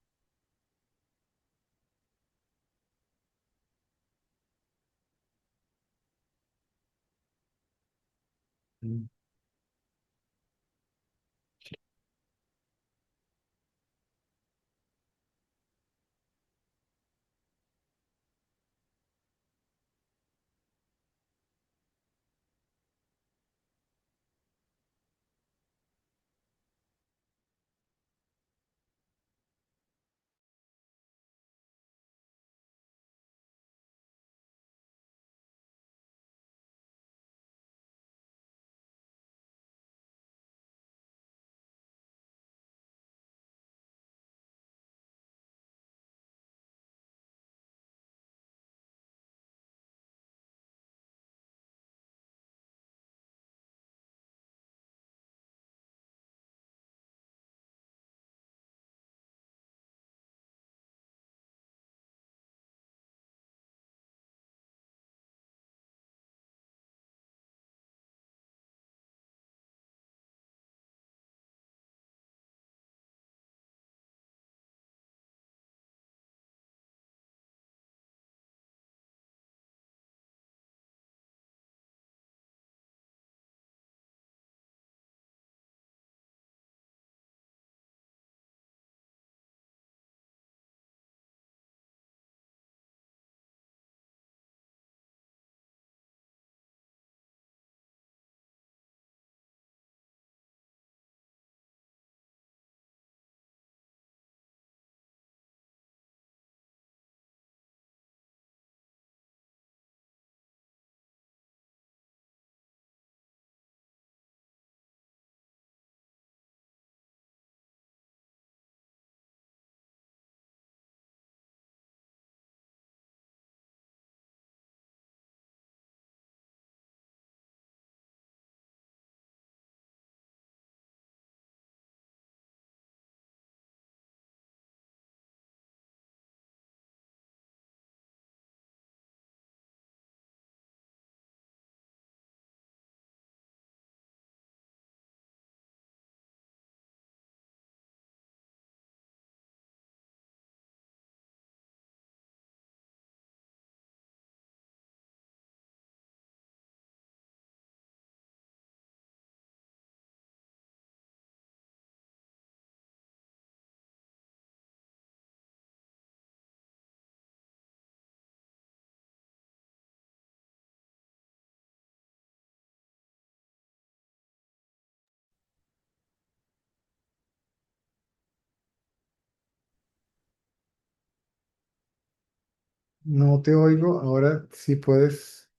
S1: No te oigo, ahora sí puedes.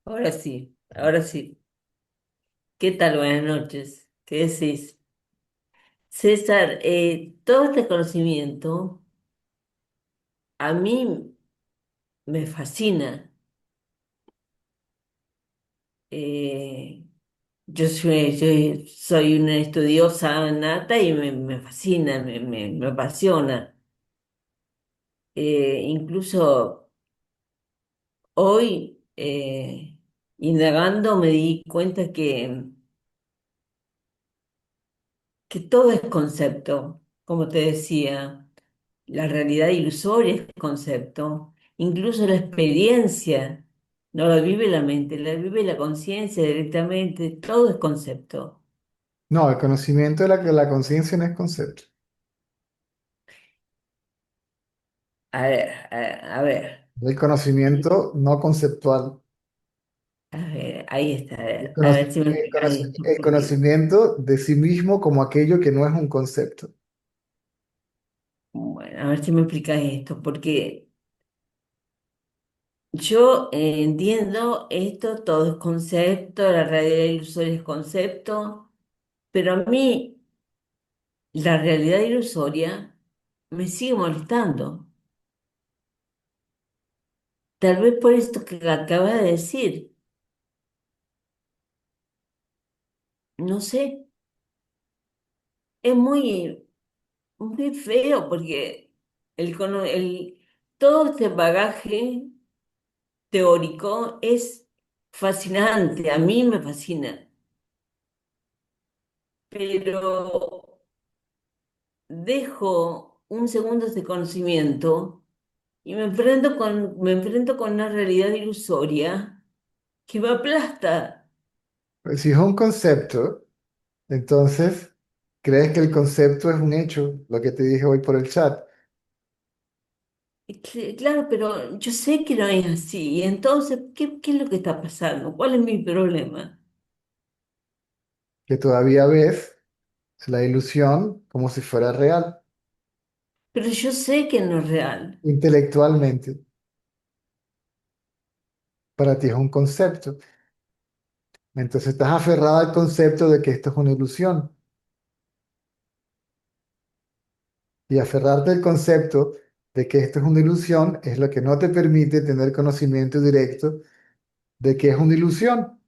S4: Ahora sí, ahora sí. ¿Qué tal? Buenas noches. ¿Qué decís? César, todo este conocimiento a mí me fascina. Eh, yo soy una estudiosa nata y me fascina, me apasiona. Incluso hoy, indagando, me di cuenta que todo es concepto, como te decía. La realidad ilusoria es concepto, incluso la experiencia no la vive la mente, la vive la conciencia directamente, todo es concepto.
S1: No, el conocimiento de la conciencia no es concepto.
S4: A ver,
S1: El conocimiento no conceptual.
S4: ahí está,
S1: El
S4: a ver si me
S1: el
S4: explicas esto,
S1: el
S4: porque,
S1: conocimiento de sí mismo como aquello que no es un concepto.
S4: bueno, a ver si me explicas esto, porque yo entiendo esto, todo es concepto, la realidad ilusoria es concepto, pero a mí la realidad ilusoria me sigue molestando. Tal vez por esto que acaba de decir, no sé, es muy feo porque todo este bagaje teórico es fascinante, a mí me fascina, pero dejo un segundo de conocimiento y me enfrento con una realidad ilusoria que me aplasta.
S1: Pues si es un concepto, entonces crees que el concepto es un hecho, lo que te dije hoy por el chat,
S4: Claro, pero yo sé que no es así. Y entonces, ¿qué es lo que está pasando? ¿Cuál es mi problema?
S1: que todavía ves la ilusión como si fuera real,
S4: Pero yo sé que no es real.
S1: intelectualmente. Para ti es un concepto. Entonces estás aferrada al concepto de que esto es una ilusión. Y aferrarte al concepto de que esto es una ilusión es lo que no te permite tener conocimiento directo de que es una ilusión.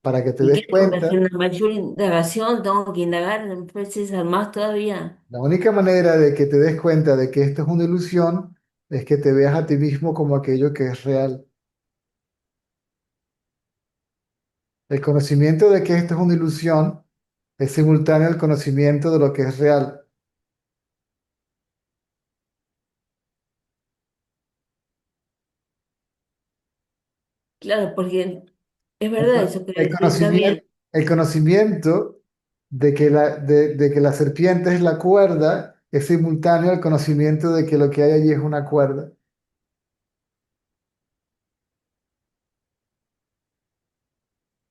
S1: Para que te
S4: ¿Y
S1: des
S4: qué tengo que
S1: cuenta,
S4: hacer? ¿Una mayor indagación? ¿Tengo que indagar en César más todavía?
S1: la única manera de que te des cuenta de que esto es una ilusión es que te veas a ti mismo como aquello que es real. El conocimiento de que esto es una ilusión es simultáneo al conocimiento de lo que es real.
S4: Claro, porque es
S1: El,
S4: verdad
S1: co-
S4: eso que
S1: el
S4: decís, está
S1: conocimiento,
S4: bien.
S1: el conocimiento de que la serpiente es la cuerda es simultáneo al conocimiento de que lo que hay allí es una cuerda.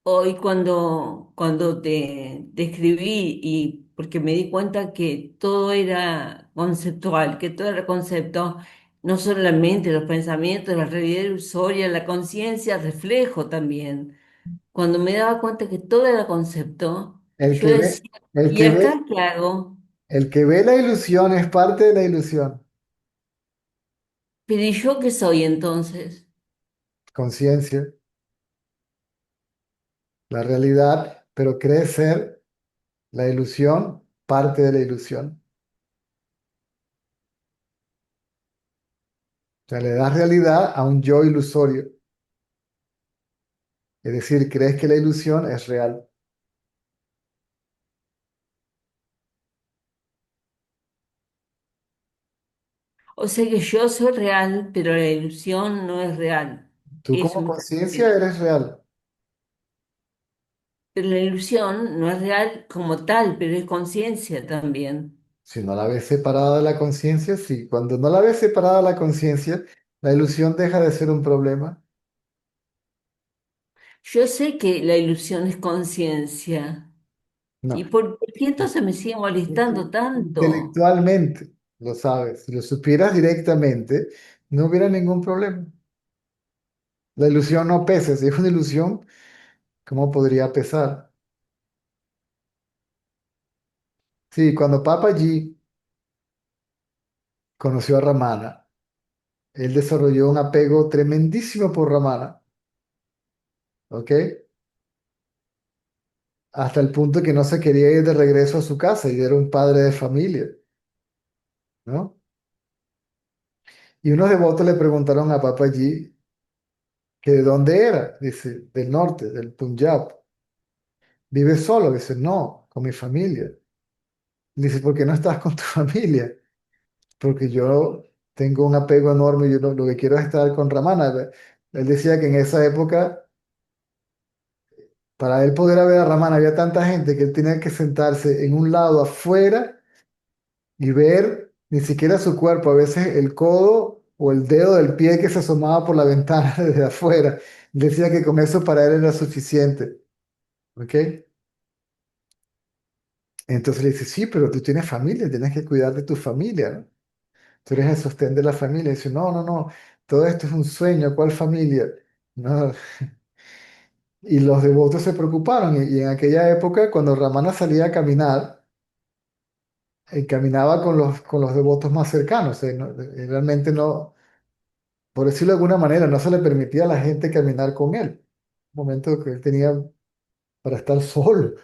S4: Hoy cuando te escribí y porque me di cuenta que todo era conceptual, que todo era concepto, no solamente los pensamientos, la realidad ilusoria, la conciencia, reflejo también. Cuando me daba cuenta que todo era concepto,
S1: El
S4: yo
S1: que ve,
S4: decía,
S1: el
S4: ¿y
S1: que ve,
S4: acá qué hago?
S1: el que ve la ilusión es parte de la ilusión.
S4: Pero ¿y yo qué soy entonces?
S1: Conciencia, la realidad, pero cree ser la ilusión, parte de la ilusión. O sea, le das realidad a un yo ilusorio. Es decir, crees que la ilusión es real.
S4: O sea que yo soy real, pero la ilusión no es real.
S1: Tú
S4: Eso
S1: como
S4: me está
S1: conciencia
S4: diciendo.
S1: eres real.
S4: Pero la ilusión no es real como tal, pero es conciencia también.
S1: Si no la ves separada de la conciencia, sí. Cuando no la ves separada de la conciencia, la ilusión deja de ser un problema.
S4: Yo sé que la ilusión es conciencia.
S1: No.
S4: ¿Y por qué entonces me sigue molestando tanto?
S1: Intelectualmente, lo sabes. Si lo supieras directamente, no hubiera ningún problema. La ilusión no pesa. Si es una ilusión, ¿cómo podría pesar? Sí, cuando Papa G conoció a Ramana, él desarrolló un apego tremendísimo por Ramana, ¿ok? Hasta el punto que no se quería ir de regreso a su casa y era un padre de familia, ¿no? Y unos devotos le preguntaron a Papa G que de dónde era, dice, del norte, del Punjab. ¿Vive solo? Dice, no, con mi familia. Dice, ¿por qué no estás con tu familia? Porque yo tengo un apego enorme, yo lo que quiero es estar con Ramana. Él decía que en esa época, para él poder ver a Ramana, había tanta gente que él tenía que sentarse en un lado afuera y ver ni siquiera su cuerpo, a veces el codo o el dedo del pie que se asomaba por la ventana desde afuera. Decía que con eso para él era suficiente, ¿ok? Entonces le dice, sí, pero tú tienes familia, tienes que cuidar de tu familia, ¿no? Tú eres el sostén de la familia. Y dice, no, no, no, todo esto es un sueño, ¿cuál familia? No. Y los devotos se preocuparon y en aquella época, cuando Ramana salía a caminar, caminaba con los devotos más cercanos. Realmente no, por decirlo de alguna manera, no se le permitía a la gente caminar con él. Un momento que él tenía para estar solo,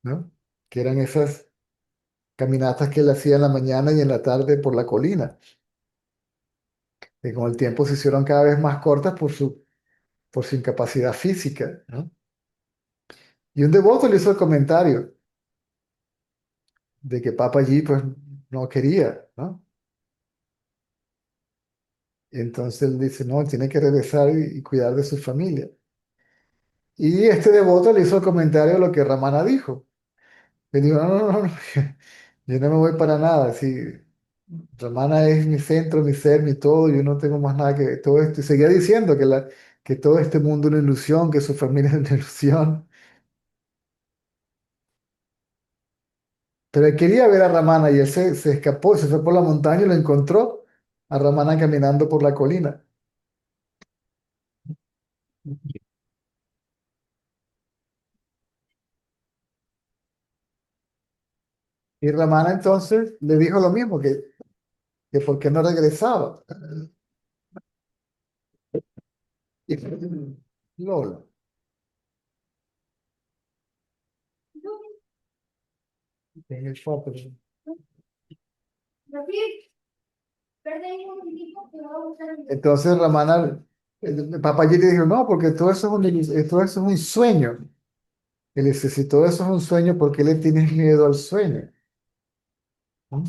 S1: ¿no? Que eran esas caminatas que él hacía en la mañana y en la tarde por la colina, que con el tiempo se hicieron cada vez más cortas por su incapacidad física, ¿no? Y un devoto le hizo el comentario de que Papa allí pues no quería, ¿no? Y entonces él dice, no, él tiene que regresar y cuidar de su familia. Y este devoto le hizo el comentario de lo que Ramana dijo. Le dijo, no, no, no, no, yo no me voy para nada. Si Ramana es mi centro, mi ser, mi todo, yo no tengo más nada que todo esto. Y seguía diciendo que todo este mundo es una ilusión, que su familia es una ilusión. Pero él quería ver a Ramana y él se escapó, se fue por la montaña y lo encontró a Ramana caminando por la colina. Y Ramana entonces le dijo lo mismo, que por qué no regresaba. Y Lola, en el foto. Entonces Ramana, Papaji le dijo, no, porque todo eso es todo eso es un sueño. Él dice, si todo eso es un sueño, ¿por qué le tienes miedo al sueño? ¿No?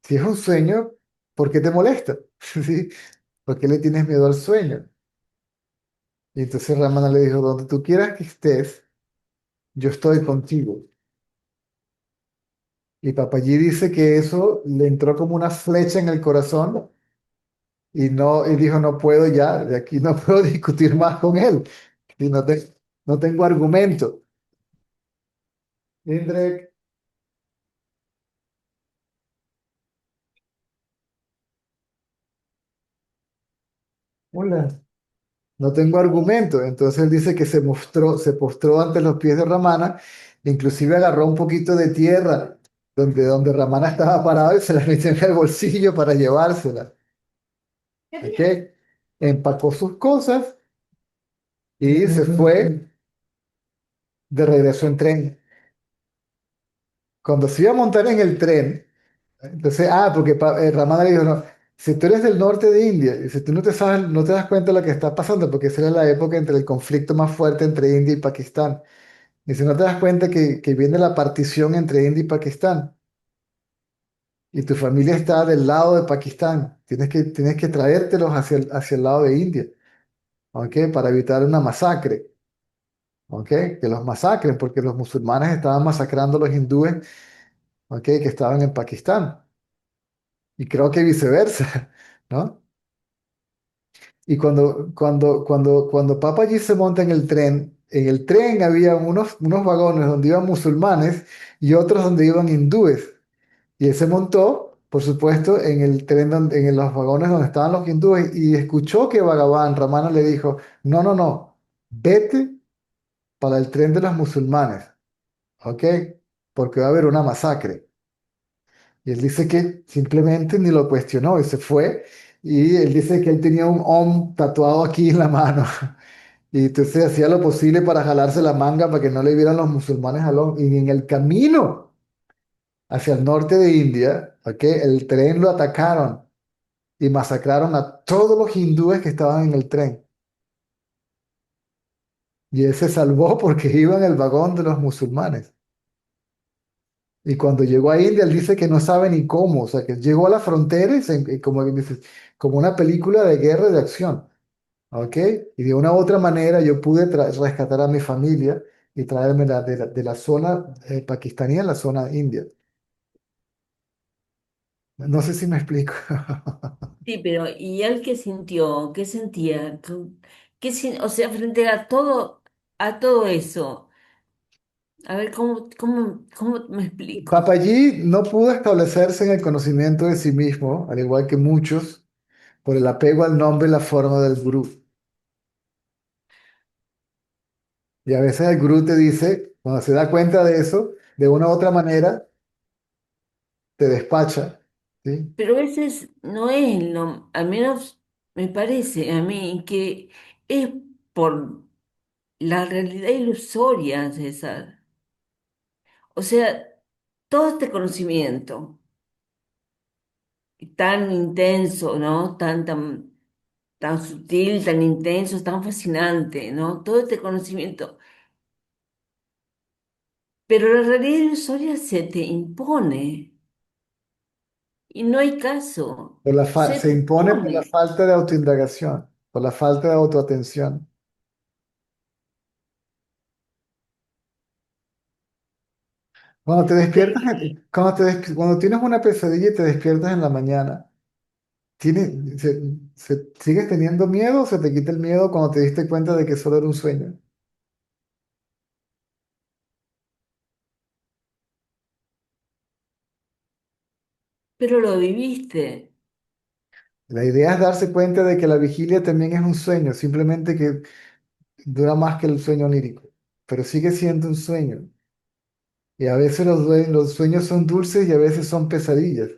S1: Si es un sueño, ¿por qué te molesta? ¿Sí? ¿Por qué le tienes miedo al sueño? Y entonces Ramana le dijo, donde tú quieras que estés, yo estoy contigo. Y Papaji dice que eso le entró como una flecha en el corazón y no, y dijo, no puedo ya, de aquí no puedo discutir más con él. Y no tengo argumento. Indrek, hola. No tengo argumento. Entonces él dice que se postró ante los pies de Ramana, inclusive agarró un poquito de tierra donde Ramana estaba parado y se la metió en el bolsillo para llevársela. ¿Ok? Empacó sus cosas y se fue de regreso en tren. Cuando se iba a montar en el tren, entonces, porque Ramana le dijo, no, si tú eres del norte de India, y si tú no te sabes, no te das cuenta de lo que está pasando, porque esa era la época entre el conflicto más fuerte entre India y Pakistán. Y si no te das cuenta que viene la partición entre India y Pakistán, y tu familia está del lado de Pakistán, tienes que traértelos hacia el lado de India, ¿ok? Para evitar una masacre, ¿ok? Que los masacren, porque los musulmanes estaban masacrando a los hindúes, ¿ok? Que estaban en Pakistán. Y creo que viceversa, ¿no? Y cuando Papaji se monta en el tren había unos vagones donde iban musulmanes y otros donde iban hindúes. Y él se montó, por supuesto, en el tren, en los vagones donde estaban los hindúes y escuchó que Bhagavan Ramana le dijo, no, no, no, vete para el tren de los musulmanes, ¿ok? Porque va a haber una masacre. Y él dice que simplemente ni lo cuestionó y se fue. Y él dice que él tenía un Om tatuado aquí en la mano. Y entonces hacía lo posible para jalarse la manga para que no le vieran los musulmanes al Om. Y en el camino hacia el norte de India, ¿ok? El tren lo atacaron y masacraron a todos los hindúes que estaban en el tren. Y él se salvó porque iba en el vagón de los musulmanes. Y cuando llegó a India, él dice que no sabe ni cómo, o sea, que llegó a la frontera y como, como una película de guerra y de acción, ¿ok? Y de una u otra manera yo pude rescatar a mi familia y traérmela de la zona pakistaní a la zona india. No sé si me explico.
S4: Sí, pero ¿y él qué sintió? ¿Qué sentía? O sea, frente a todo eso, a ver, cómo me explico?
S1: Papaji no pudo establecerse en el conocimiento de sí mismo, al igual que muchos, por el apego al nombre y la forma del gurú. Y a veces el gurú te dice, cuando se da cuenta de eso, de una u otra manera, te despacha, ¿sí?
S4: Pero a veces no es lo, al menos me parece a mí que es por la realidad ilusoria, César. O sea, todo este conocimiento tan intenso, ¿no? Tan sutil, tan intenso, tan fascinante, ¿no? Todo este conocimiento. Pero la realidad ilusoria se te impone y no hay caso. Se
S1: Se
S4: te
S1: impone por la
S4: impone.
S1: falta de autoindagación, por la falta de autoatención. Cuando te
S4: Pero
S1: despiertas, cuando tienes una pesadilla y te despiertas en la mañana, ¿sigues teniendo miedo o se te quita el miedo cuando te diste cuenta de que solo era un sueño?
S4: pero lo viviste.
S1: La idea es darse cuenta de que la vigilia también es un sueño, simplemente que dura más que el sueño onírico, pero sigue siendo un sueño. Y a veces los sueños son dulces y a veces son pesadillas.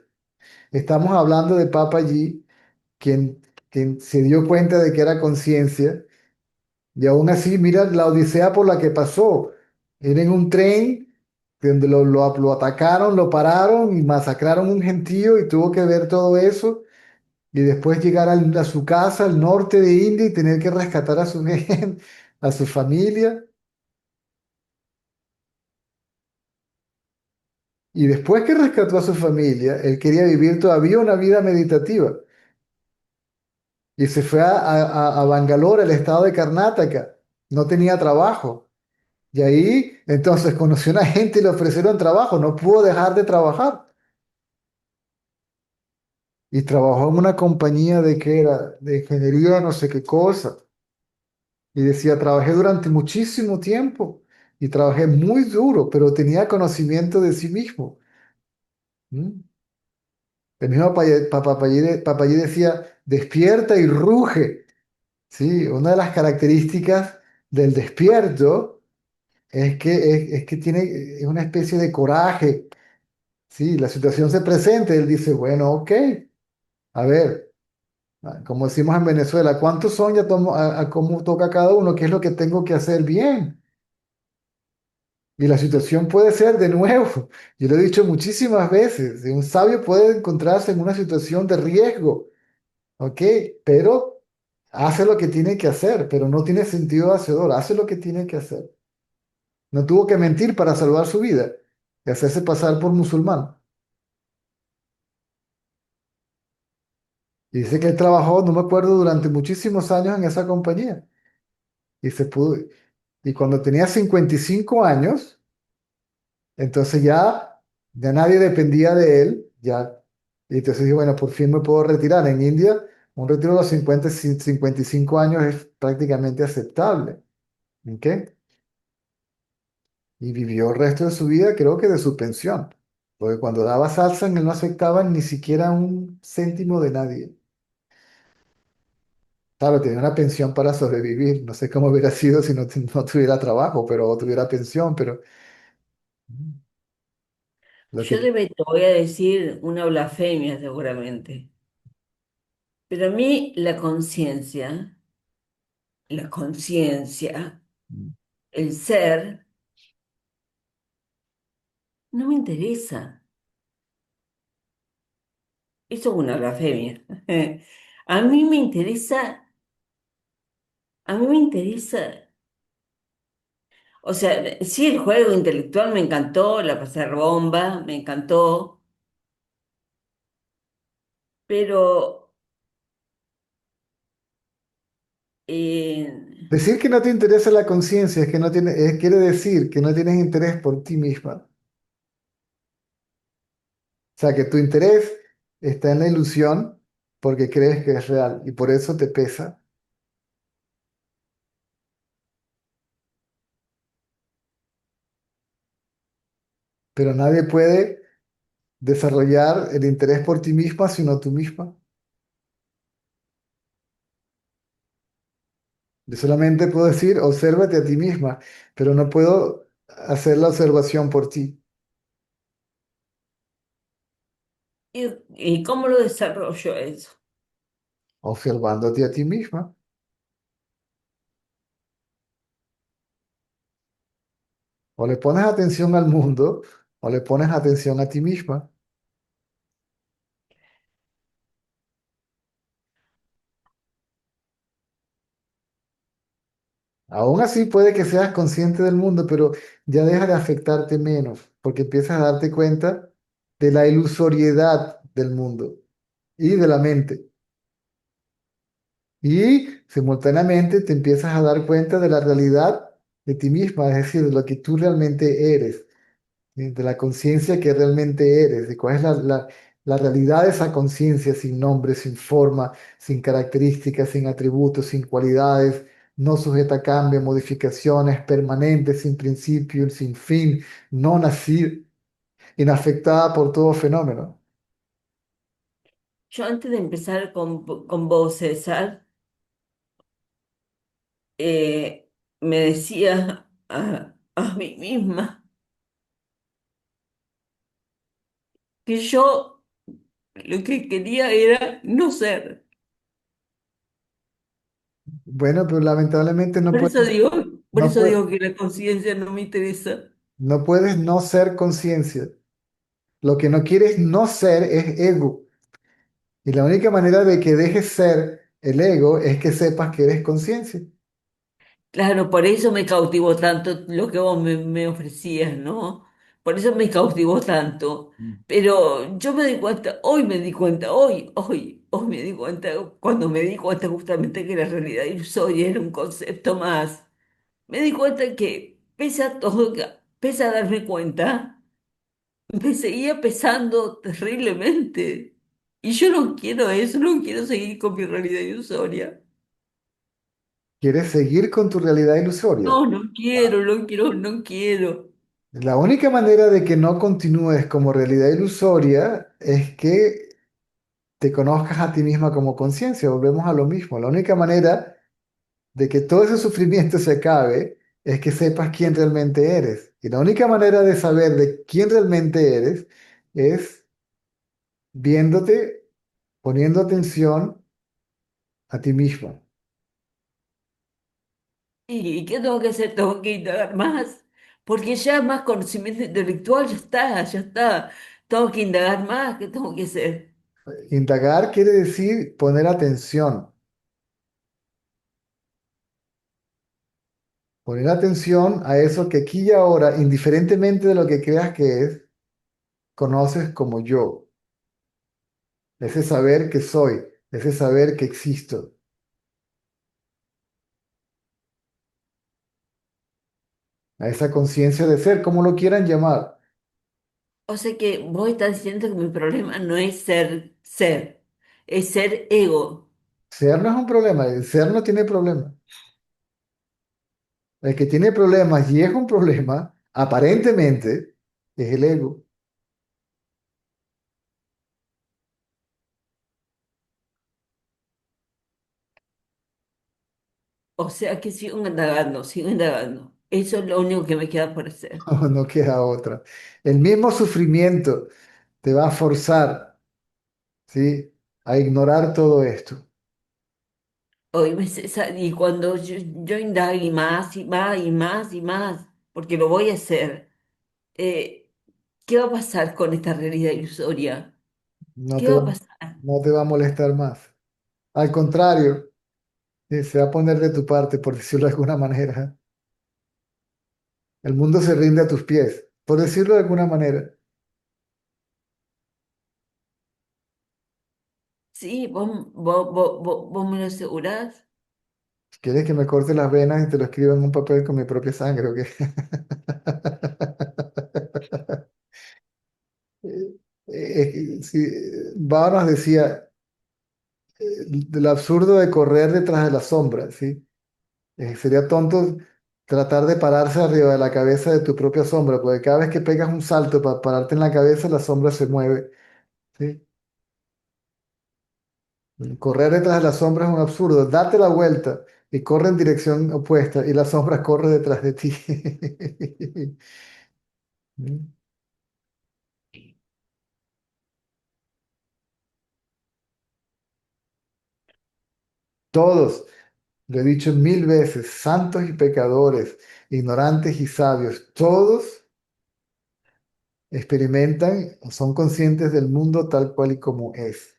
S1: Estamos hablando de Papa G, quien se dio cuenta de que era conciencia, y aún así, mira la odisea por la que pasó. Era en un tren donde lo atacaron, lo pararon y masacraron un gentío y tuvo que ver todo eso. Y después llegar a su casa al norte de India y tener que rescatar a su, a su familia. Y después que rescató a su familia, él quería vivir todavía una vida meditativa. Y se fue a Bangalore, el estado de Karnataka. No tenía trabajo. Y ahí entonces conoció a una gente y le ofrecieron trabajo. No pudo dejar de trabajar. Y trabajó en una compañía de que era de ingeniería, no sé qué cosa. Y decía, trabajé durante muchísimo tiempo y trabajé muy duro, pero tenía conocimiento de sí mismo. ¿Mm? El mismo Papayí decía, despierta y ruge. Sí, una de las características del despierto es que tiene es una especie de coraje. Sí, la situación se presenta, él dice, bueno, ok, a ver, como decimos en Venezuela, ¿cuántos son? Ya tomo, a cómo toca cada uno, qué es lo que tengo que hacer bien. Y la situación puede ser de nuevo, yo lo he dicho muchísimas veces, un sabio puede encontrarse en una situación de riesgo, ¿ok? Pero hace lo que tiene que hacer, pero no tiene sentido hacedor, hace lo que tiene que hacer. No tuvo que mentir para salvar su vida y hacerse pasar por musulmán. Y dice que él trabajó, no me acuerdo, durante muchísimos años en esa compañía. Y se pudo, y cuando tenía 55 años, entonces ya nadie dependía de él, ya. Y entonces dije, bueno, por fin me puedo retirar. En India, un retiro a los 55 años es prácticamente aceptable. ¿Ok? Y vivió el resto de su vida, creo que de su pensión. Porque cuando daba salsa, él no aceptaba ni siquiera un céntimo de nadie. Claro, tenía una pensión para sobrevivir. No sé cómo hubiera sido si no tuviera trabajo, pero o tuviera pensión, pero lo
S4: Yo
S1: que...
S4: te voy a decir una blasfemia seguramente, pero a mí la conciencia, el ser, no me interesa. Eso es una blasfemia. A mí me interesa, a mí me interesa, o sea, sí, el juego intelectual me encantó, la pasé bomba, me encantó, pero eh,
S1: Decir que no te interesa la conciencia es que no tiene, quiere decir que no tienes interés por ti misma. O sea, que tu interés está en la ilusión porque crees que es real y por eso te pesa. Pero nadie puede desarrollar el interés por ti misma sino tú misma. Yo solamente puedo decir, obsérvate a ti misma, pero no puedo hacer la observación por ti.
S4: y cómo lo desarrollo eso?
S1: observándote a ti misma. O le pones atención al mundo o le pones atención a ti misma. Aún así puede que seas consciente del mundo, pero ya deja de afectarte menos, porque empiezas a darte cuenta de la ilusoriedad del mundo y de la mente. Y simultáneamente te empiezas a dar cuenta de la realidad de ti misma, es decir, de lo que tú realmente eres, de la conciencia que realmente eres, de cuál es la realidad de esa conciencia sin nombre, sin forma, sin características, sin atributos, sin cualidades, no sujeta a cambio, modificaciones, permanente, sin principio, sin fin, no nacida, inafectada por todo fenómeno.
S4: Yo antes de empezar con vos, César, me decía a mí misma que yo lo que quería era no ser.
S1: Bueno, pero lamentablemente
S4: Por eso digo, por
S1: no
S4: eso
S1: puedes,
S4: digo que la conciencia no me interesa.
S1: no puedes no ser conciencia. Lo que no quieres no ser es ego. Y la única manera de que dejes ser el ego es que sepas que eres conciencia.
S4: Claro, por eso me cautivó tanto lo que vos me ofrecías, ¿no? Por eso me cautivó tanto.
S1: Mm.
S4: Pero yo me di cuenta, hoy me di cuenta, hoy me di cuenta, cuando me di cuenta justamente que la realidad ilusoria era un concepto más, me di cuenta que pese a todo, pese a darme cuenta, me seguía pesando terriblemente. Y yo no quiero eso, no quiero seguir con mi realidad ilusoria.
S1: ¿Quieres seguir con tu realidad ilusoria?
S4: No, no quiero, no quiero, no quiero.
S1: La única manera de que no continúes como realidad ilusoria es que te conozcas a ti misma como conciencia. Volvemos a lo mismo. La única manera de que todo ese sufrimiento se acabe es que sepas quién realmente eres. Y la única manera de saber de quién realmente eres es viéndote, poniendo atención a ti misma.
S4: ¿Y qué tengo que hacer? Tengo que indagar más, porque ya más conocimiento intelectual ya está, ya está. Tengo que indagar más, ¿qué tengo que hacer?
S1: Indagar quiere decir poner atención. Poner atención a eso que aquí y ahora, indiferentemente de lo que creas que es, conoces como yo. Ese saber que soy, ese saber que existo, a esa conciencia de ser, como lo quieran llamar.
S4: O sea que vos estás diciendo que mi problema no es ser, es ser ego.
S1: Ser no es un problema, el ser no tiene problema. El que tiene problemas y es un problema, aparentemente, es el ego.
S4: O sea que sigo indagando, sigo indagando. Eso es lo único que me queda por hacer.
S1: No, no queda otra. El mismo sufrimiento te va a forzar, ¿sí?, a ignorar todo esto.
S4: Oíme, César, y cuando yo indague más y más y más y más, porque lo voy a hacer, eh, ¿qué va a pasar con esta realidad ilusoria?
S1: No
S4: ¿Qué
S1: te
S4: va
S1: va,
S4: a pasar?
S1: no te va a molestar más. Al contrario, se va a poner de tu parte, por decirlo de alguna manera. El mundo se rinde a tus pies, por decirlo de alguna manera.
S4: Sí, vos me lo asegurás.
S1: ¿Quieres que me corte las venas y te lo escriba en un papel con mi propia sangre o qué? Sí, Bauer nos decía del absurdo de correr detrás de la sombra, ¿sí? Sería tonto tratar de pararse arriba de la cabeza de tu propia sombra, porque cada vez que pegas un salto para pararte en la cabeza, la sombra se mueve, ¿sí? Correr detrás de la sombra es un absurdo. Date la vuelta y corre en dirección opuesta y la sombra corre detrás de ti. Todos, lo he dicho mil veces, santos y pecadores, ignorantes y sabios, todos experimentan, son conscientes del mundo tal cual y como es.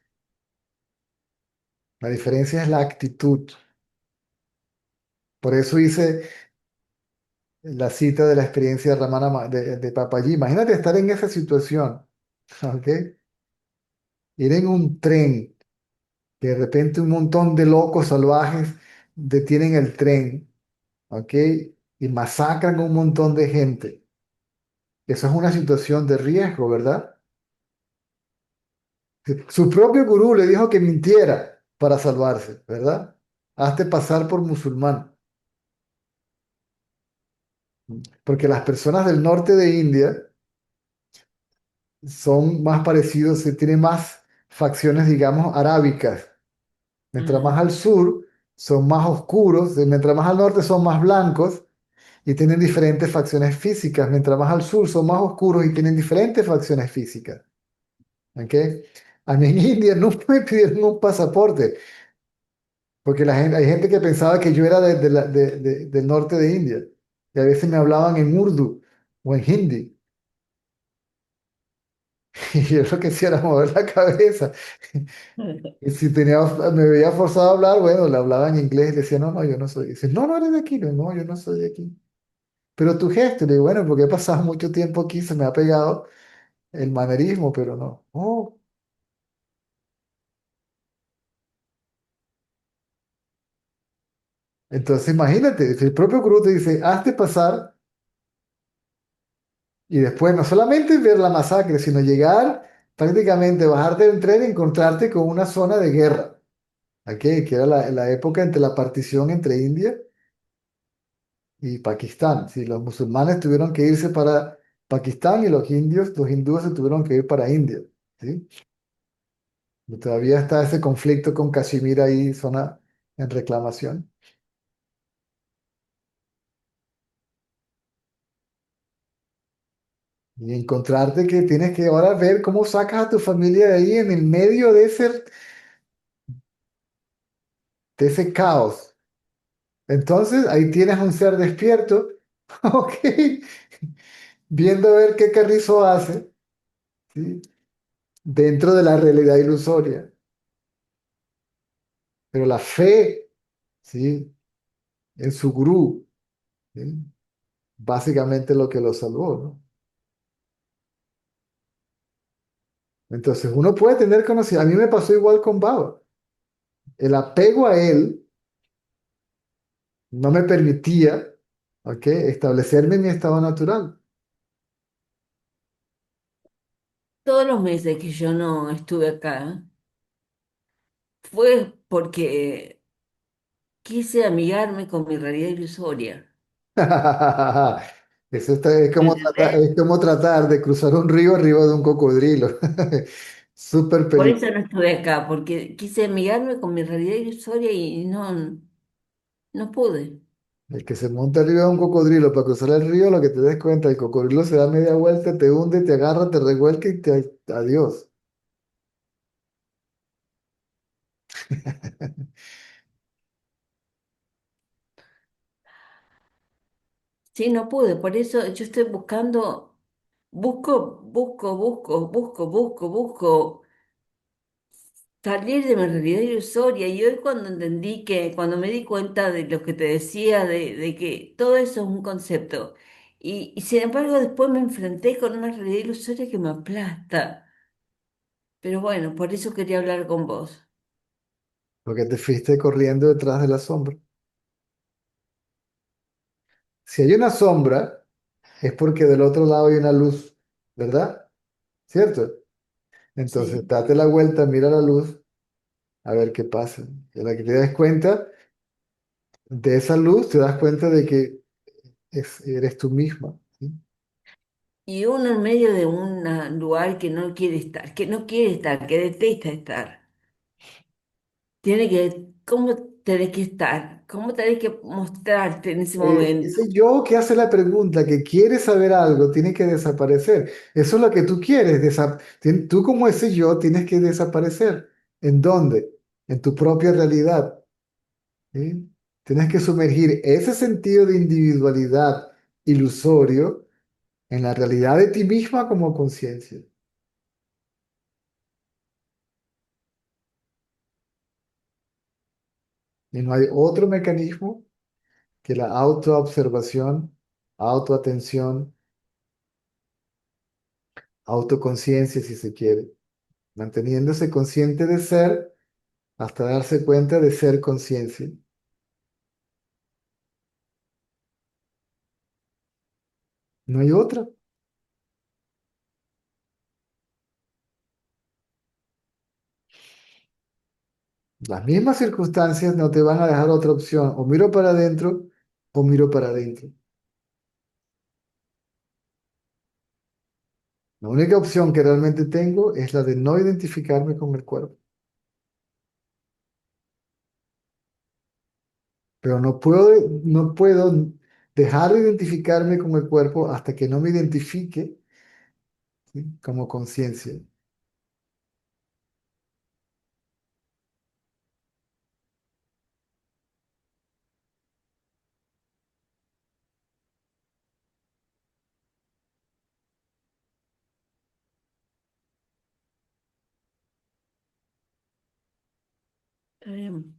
S1: La diferencia es la actitud. Por eso hice la cita de la experiencia de de Papaji. Imagínate estar en esa situación, ¿ok? Ir en un tren, que de repente un montón de locos salvajes detienen el tren, ¿ok? Y masacran a un montón de gente. Eso es una situación de riesgo, ¿verdad? Su propio gurú le dijo que mintiera para salvarse, ¿verdad? Hazte pasar por musulmán. Porque las personas del norte de India son más parecidos, tienen más facciones, digamos, arábicas. Mientras más
S4: Ah,
S1: al sur son más oscuros, mientras más al norte son más blancos y tienen diferentes facciones físicas. Mientras más al sur son más oscuros y tienen diferentes facciones físicas. ¿Ok? A mí en India no me pidieron un pasaporte, porque hay gente que pensaba que yo era del norte de India. Y a veces me hablaban en urdu o en hindi. Y yo lo que hacía era mover la cabeza. Y si me veía forzado a hablar, bueno, le hablaba en inglés y le decía, no, no, yo no soy. Dice, no, no eres de aquí. No, no, yo no soy de aquí. Pero tu gesto, le digo, bueno, porque he pasado mucho tiempo aquí, se me ha pegado el manerismo, pero no. Oh, entonces imagínate, si el propio gurú te dice, hazte pasar y después no solamente ver la masacre, sino llegar prácticamente, bajarte del tren y encontrarte con una zona de guerra, ¿ok? Que era la época entre la partición entre India y Pakistán. Sí, los musulmanes tuvieron que irse para Pakistán y los hindúes se tuvieron que ir para India. ¿Sí? Y todavía está ese conflicto con Kashmir ahí, zona en reclamación. Y encontrarte que tienes que ahora ver cómo sacas a tu familia de ahí en el medio de ese caos. Entonces ahí tienes un ser despierto, ok, viendo a ver qué carrizo hace, ¿sí? Dentro de la realidad ilusoria. Pero la fe, ¿sí? En su gurú, ¿sí? Básicamente lo que lo salvó, ¿no? Entonces uno puede tener conocimiento. A mí me pasó igual con Baba. El apego a él no me permitía, ¿ok? Establecerme en mi estado natural.
S4: todos los meses que yo no estuve acá fue porque quise amigarme con mi realidad ilusoria.
S1: Es
S4: ¿Entendés?
S1: como tratar de cruzar un río arriba de un cocodrilo. Súper
S4: Por eso
S1: peligroso.
S4: no estuve acá, porque quise amigarme con mi realidad ilusoria y no pude.
S1: El que se monta arriba de un cocodrilo para cruzar el río, lo que te des cuenta, el cocodrilo se da media vuelta, te hunde, te agarra, te revuelca y adiós.
S4: Sí, no pude. Por eso yo estoy busco salir de mi realidad ilusoria. Y hoy cuando me di cuenta de lo que te decía, de que todo eso es un concepto, y sin embargo después me enfrenté con una realidad ilusoria que me aplasta. Pero bueno, por eso quería hablar con vos.
S1: Porque te fuiste corriendo detrás de la sombra. Si hay una sombra, es porque del otro lado hay una luz, ¿verdad? ¿Cierto? Entonces,
S4: Sí.
S1: date la vuelta, mira la luz, a ver qué pasa. Y a la que te des cuenta de esa luz, te das cuenta de que eres tú misma, ¿sí?
S4: Y uno en medio de un lugar que no quiere estar, que no quiere estar, que detesta estar. ¿Cómo tenés que estar? ¿Cómo tenés que mostrarte en ese momento?
S1: Ese yo que hace la pregunta, que quiere saber algo, tiene que desaparecer. Eso es lo que tú quieres. Tú como ese yo tienes que desaparecer. ¿En dónde? En tu propia realidad. ¿sí? Tienes que sumergir ese sentido de individualidad ilusorio en la realidad de ti misma como conciencia. Y no hay otro mecanismo que la autoobservación, autoatención, autoconciencia, si se quiere, manteniéndose consciente de ser hasta darse cuenta de ser conciencia. No hay otra. Las mismas circunstancias no te van a dejar otra opción. O miro para adentro o miro para adentro. La única opción que realmente tengo es la de no identificarme con el cuerpo. Pero no puedo dejar de identificarme con el cuerpo hasta que no me identifique, ¿sí? Como conciencia.
S4: Está bien.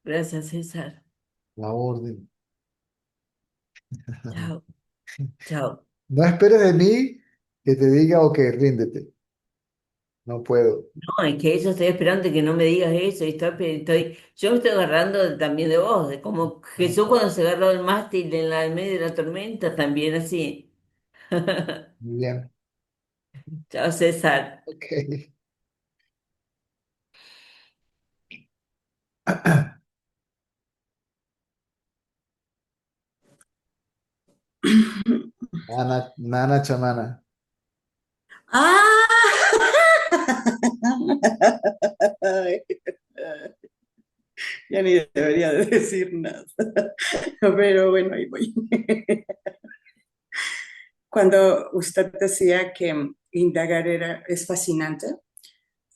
S4: Gracias, César.
S1: La orden.
S4: Chao, chao.
S1: No esperes de mí que te diga, ok, ríndete. No puedo.
S4: No, es que yo estoy esperando que no me digas eso. Yo me estoy agarrando también de vos, de como Jesús cuando se agarró del mástil en medio de la tormenta, también así.
S1: Muy bien.
S4: Chao, César.
S1: Ok. Nana chamana.
S5: ¡Ah! Ay, ya ni debería de decir nada, pero bueno, ahí voy. Cuando usted decía que indagar es fascinante,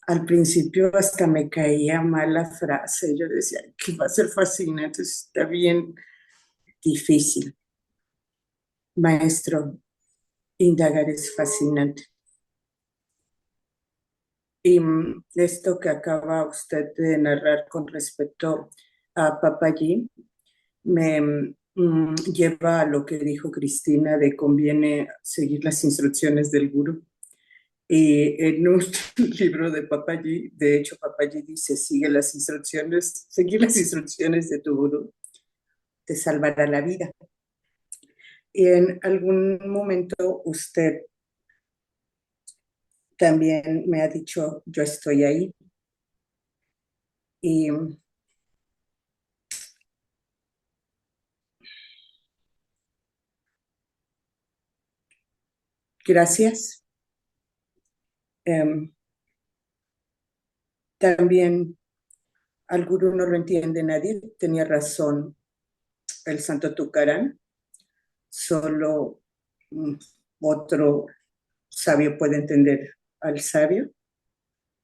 S5: al principio hasta me caía mal la frase. Yo decía, ¿qué va a ser fascinante? Está bien difícil. Maestro, indagar es fascinante. Y esto que acaba usted de narrar con respecto a Papaji me lleva a lo que dijo Cristina de conviene seguir las instrucciones del gurú. Y en un libro de Papaji, de hecho Papaji dice, seguir las instrucciones de tu gurú te salvará la vida. Y en algún momento usted también me ha dicho, yo estoy ahí. Y gracias. Um, también al gurú no lo entiende nadie, tenía razón el santo Tucarán, solo otro sabio puede entender al sabio.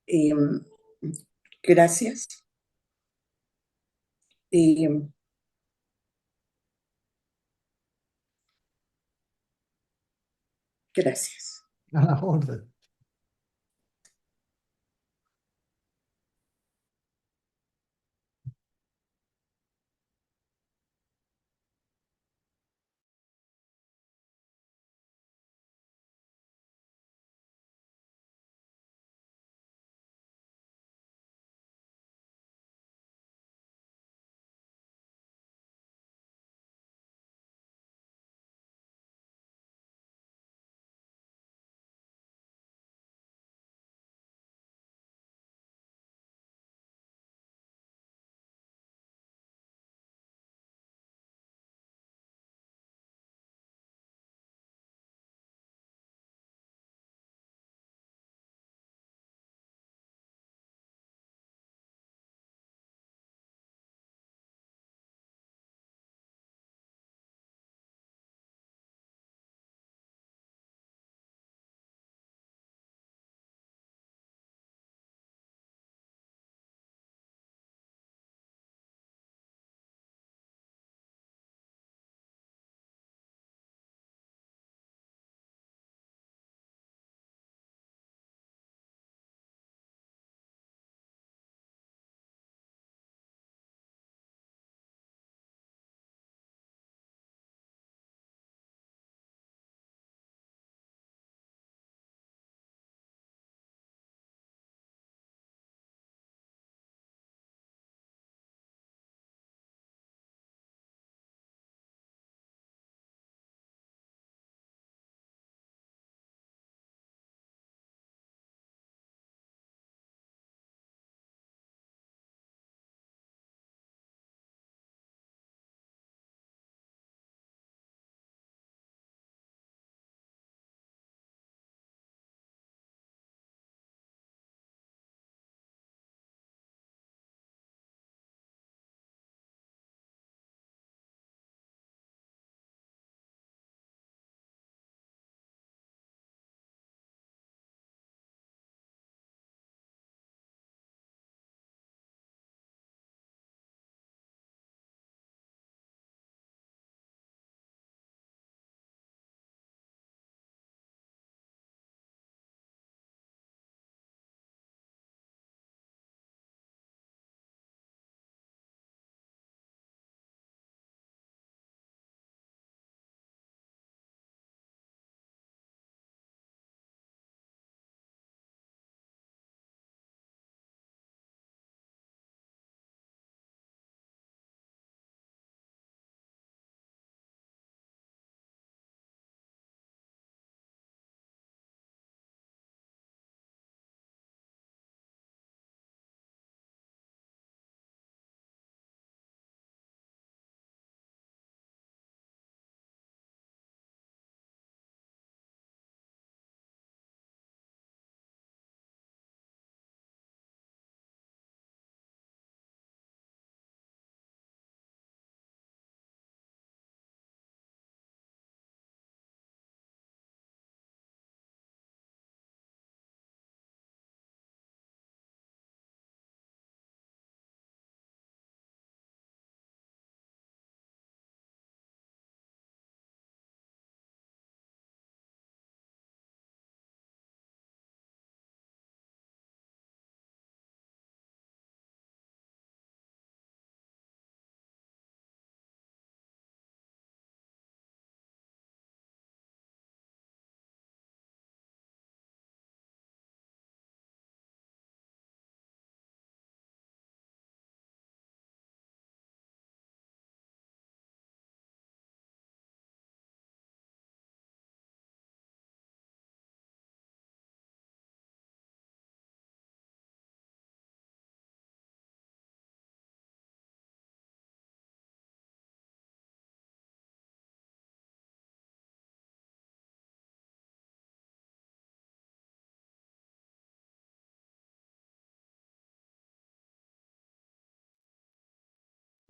S5: Y, gracias. Y gracias.
S1: A la orden.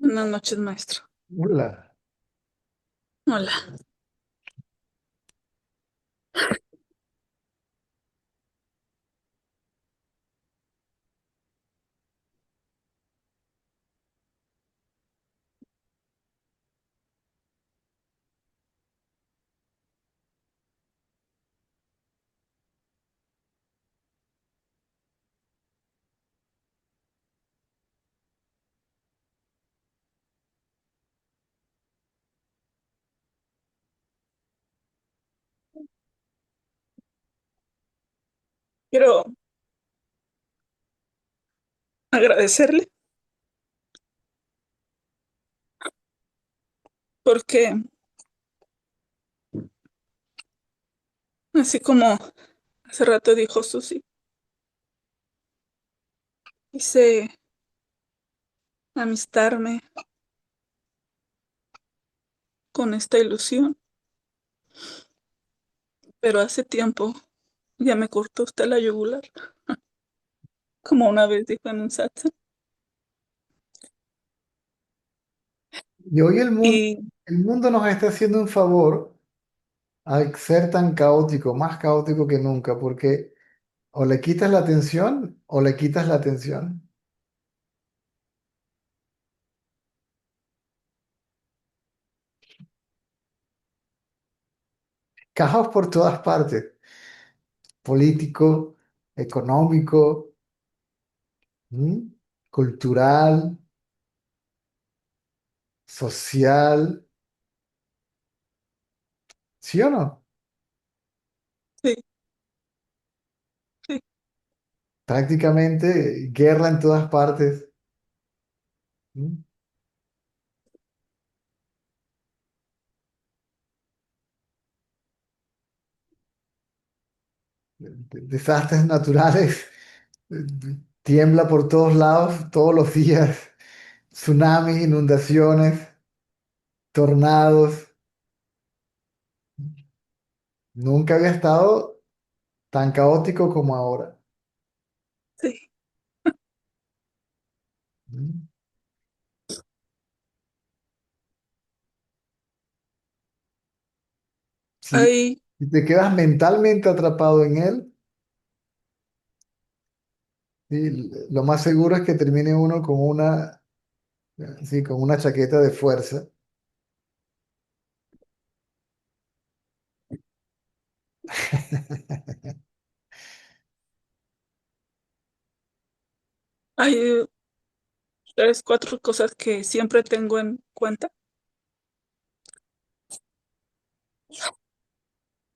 S6: Buenas noches, maestro.
S1: Hola.
S6: Hola. Quiero agradecerle porque, así como hace rato dijo Susi, quise amistarme con esta ilusión, pero hace tiempo ya me cortó usted la yugular, como una vez dijo en un satsang.
S1: Y hoy
S6: Y
S1: el mundo nos está haciendo un favor al ser tan caótico, más caótico que nunca, porque o le quitas la atención o le quitas la atención. Caos por todas partes, político, económico, ¿m? Cultural, social, ¿sí o no?
S6: sí, sí,
S1: Prácticamente guerra en todas partes. ¿M? Desastres naturales, eh, tiembla por todos lados, todos los días, tsunamis, inundaciones, tornados. Nunca había estado tan caótico como ahora.
S6: sí.
S1: ¿M? Si,
S6: Hay,
S1: si te quedas mentalmente atrapado en él, sí, lo más seguro es que termine uno con sí, con una chaqueta de fuerza.
S6: hay tres, cuatro cosas que siempre tengo en cuenta.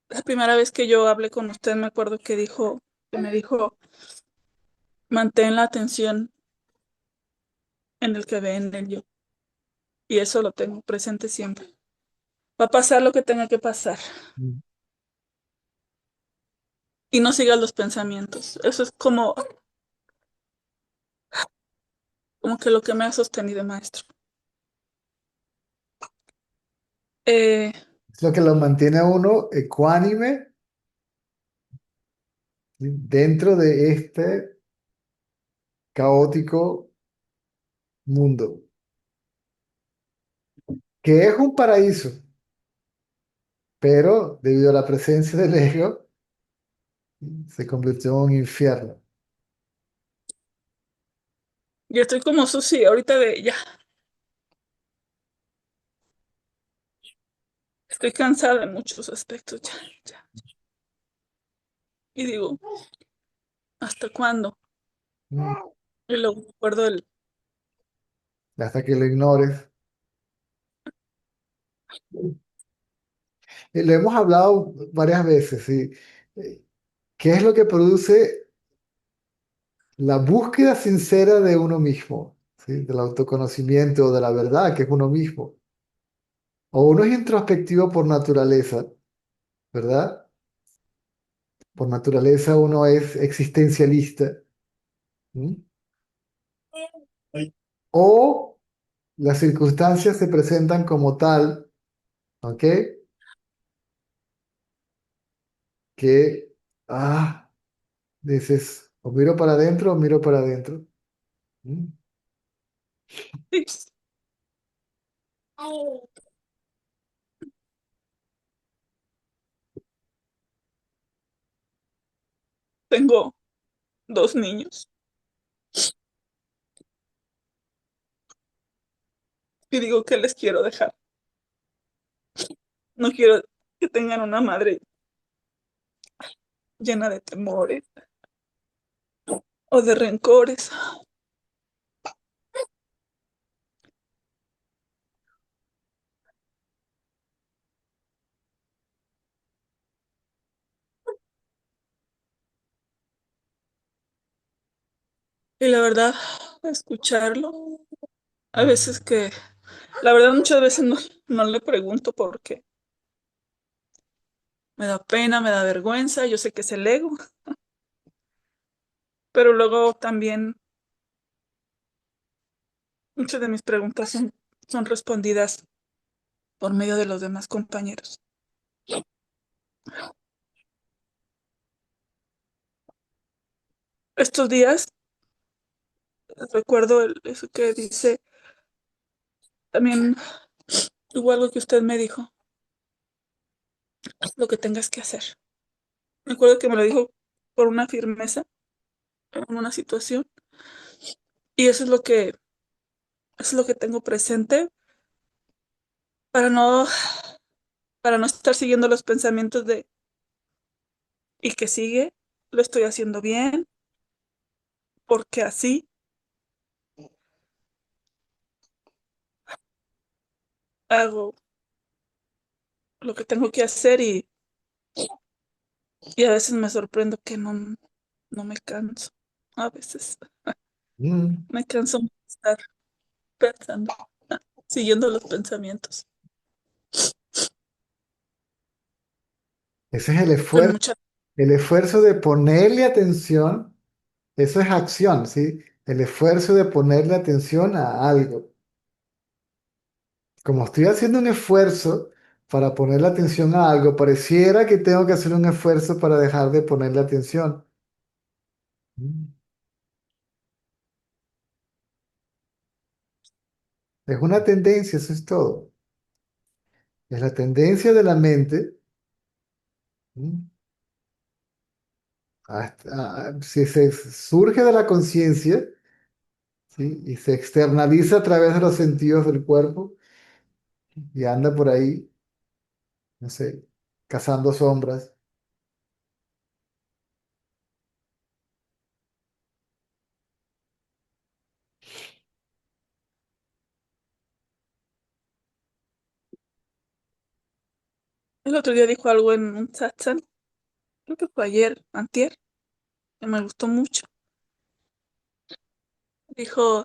S6: La primera vez que yo hablé con usted, me acuerdo que me dijo, mantén la atención en el que ve en el yo. Y eso lo tengo presente siempre. Va a pasar lo que tenga que pasar. Y no sigas los pensamientos. Eso es como que lo que me ha sostenido, maestro. Eh,
S1: Es lo que lo mantiene a uno ecuánime, ¿sí? Dentro de este caótico mundo, que es un paraíso, pero debido a la presencia del ego, se convirtió en un infierno.
S6: yo estoy como Susi, ahorita de ya. Estoy cansada en muchos aspectos ya, ya. Y digo, ¿hasta cuándo?
S1: Mm.
S6: Y luego recuerdo
S1: Hasta que lo ignores. Y lo hemos hablado varias veces, ¿sí? ¿Qué es lo que produce la búsqueda sincera de uno mismo? ¿Sí? Del autoconocimiento, de la verdad, que es uno mismo. O uno es introspectivo por naturaleza, ¿verdad? Por naturaleza uno es existencialista. ¿M? O las circunstancias se presentan como tal, ¿ok? Que, dices, o miro para adentro o miro para adentro. ¿M?
S6: Tengo 2 niños y digo que les quiero dejar. No quiero que tengan una madre llena de temores o de rencores. Y la verdad, escucharlo, a veces que, la verdad muchas veces no le pregunto porque me da pena, me da vergüenza, yo sé que es el ego, pero luego también muchas de mis preguntas son respondidas por medio de los demás compañeros. Estos días recuerdo eso que dice, también hubo algo que usted me dijo, lo que tengas que hacer. Me acuerdo que me lo dijo por una firmeza en una situación y eso es lo que tengo presente para no, para no estar siguiendo los pensamientos de, ¿y que sigue? Lo estoy haciendo bien, porque así hago lo que tengo que hacer y a veces me sorprendo que no me canso. A veces
S1: Mm,
S6: me canso de estar pensando, siguiendo los pensamientos
S1: ese es
S6: con mucha...
S1: el esfuerzo de ponerle atención, eso es acción, ¿sí? El esfuerzo de ponerle atención a algo. Como estoy haciendo un esfuerzo para ponerle atención a algo, pareciera que tengo que hacer un esfuerzo para dejar de ponerle atención. Mm. Es una tendencia, eso es todo. Es la tendencia de la mente. ¿Mm? Si se surge de la conciencia, ¿sí? Y se externaliza a través de los sentidos del cuerpo y anda por ahí, no sé, cazando sombras.
S6: El otro día dijo algo en un satsang, creo que fue ayer, antier, que me gustó mucho. Dijo,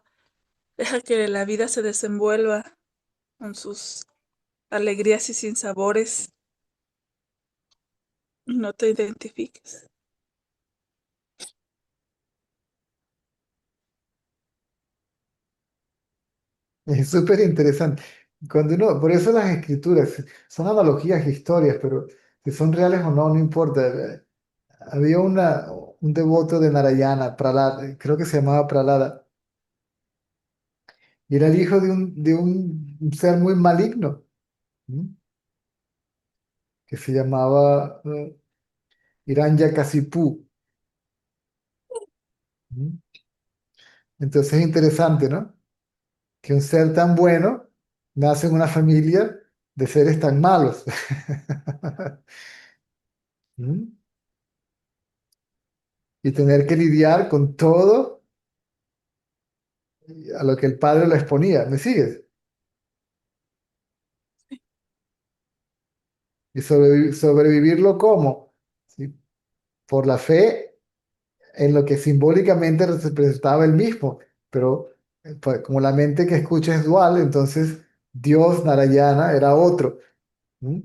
S6: deja que la vida se desenvuelva con sus alegrías y sinsabores y no te identifiques.
S1: Es súper interesante. Cuando uno, por eso las escrituras son analogías, historias, pero si son reales o no, no importa. Había un devoto de Narayana, Prahlada, creo que se llamaba Prahlada, y era el hijo de un ser muy maligno, ¿m? Que se llamaba Hiranyakasipu. ¿M? Entonces es interesante, ¿no? Que un ser tan bueno nace en una familia de seres tan malos. ¿M? Y tener que lidiar con todo a lo que el padre lo exponía. ¿Me sigues? Y sobrevivirlo ¿cómo? ¿Sí? Por la fe en lo que simbólicamente representaba el mismo, pero pues, como la mente que escucha es dual, entonces Dios Narayana era otro. ¿Mm?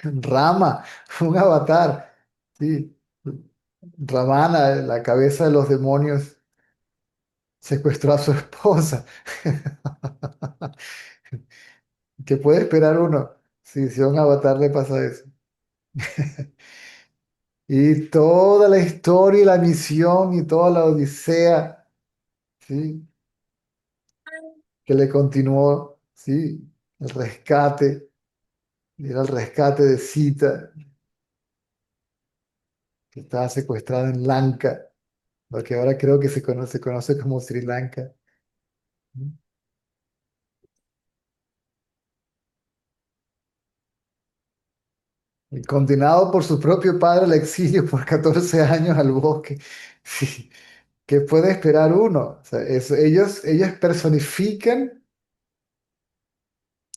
S1: Rama, un avatar, sí. Ravana, la cabeza de los demonios, secuestró a su esposa. ¿Qué puede esperar uno si a un avatar le pasa eso? Y toda la historia y la misión y toda la odisea, ¿sí? Que le continuó, ¿sí? El rescate, era el rescate de Sita, que estaba secuestrada en Lanka, lo que ahora creo que se conoce como Sri Lanka. Y condenado por su propio padre al exilio por 14 años al bosque. Sí, ¿qué puede esperar uno? O sea, ellos personifican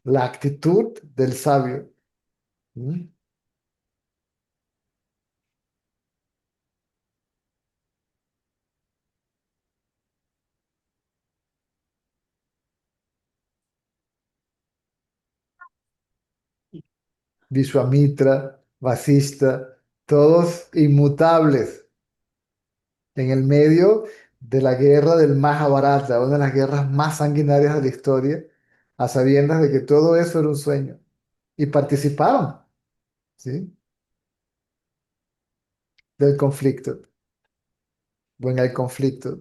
S1: la actitud del sabio. ¿Mm? Vishwamitra, Vasista, todos inmutables en el medio de la guerra del Mahabharata, una de las guerras más sanguinarias de la historia, a sabiendas de que todo eso era un sueño. Y participaron, ¿sí? Del conflicto, o en el conflicto.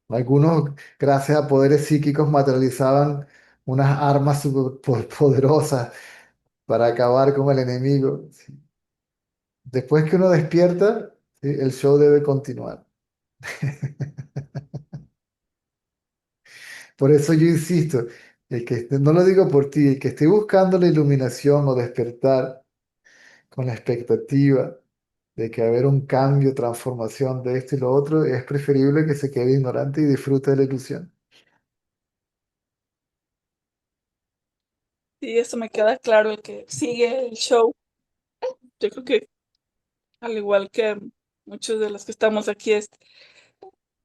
S1: Algunos, gracias a poderes psíquicos, materializaban unas armas poderosas para acabar con el enemigo. ¿Sí? Después que uno despierta, ¿sí? El show debe continuar. Por eso yo insisto, no lo digo por ti, el que esté buscando la iluminación o despertar con la expectativa de que va a haber un cambio, transformación de esto y lo otro, es preferible que se quede ignorante y disfrute de la ilusión.
S6: Sí, eso me queda claro, el que sigue el show. Yo creo que al igual que muchos de los que estamos aquí es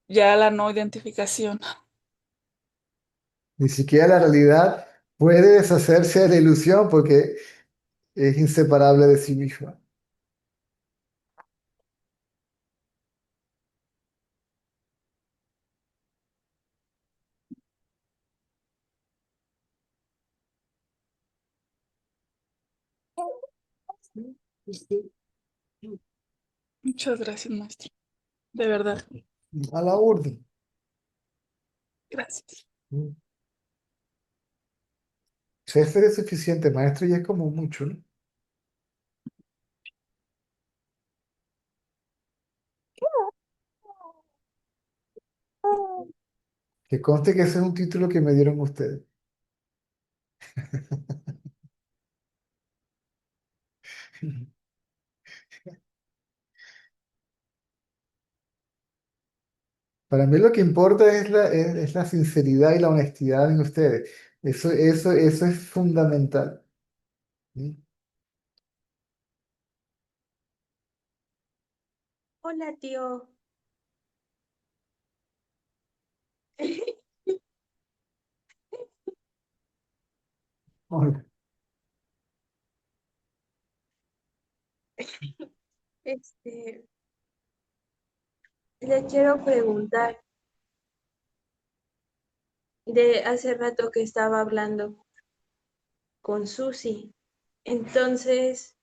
S6: ya la no identificación.
S1: Ni siquiera la realidad puede deshacerse de la ilusión porque es inseparable de sí misma.
S6: Muchas gracias, maestro. De verdad,
S1: A la orden.
S6: gracias.
S1: César es suficiente, maestro, y es como mucho, ¿no? Que conste que ese es un título que me dieron ustedes. Para mí lo que importa es la sinceridad y la honestidad en ustedes. Eso es fundamental. ¿Sí?
S7: Hola, tío.
S1: Hola.
S7: Este, le quiero preguntar, de hace rato que estaba hablando con Susi. Entonces,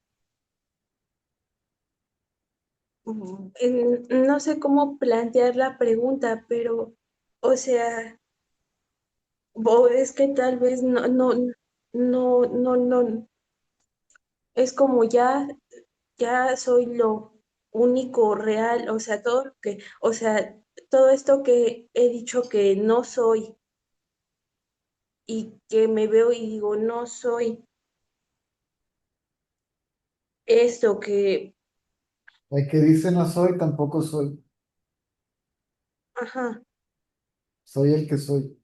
S7: no sé cómo plantear la pregunta, pero, o sea, es que tal vez no, es como ya soy lo único real, o sea, todo lo que, o sea, todo esto que he dicho que no soy y que me veo y digo, no soy esto que,
S1: El que dice no soy, tampoco soy.
S7: ajá,
S1: Soy el que soy.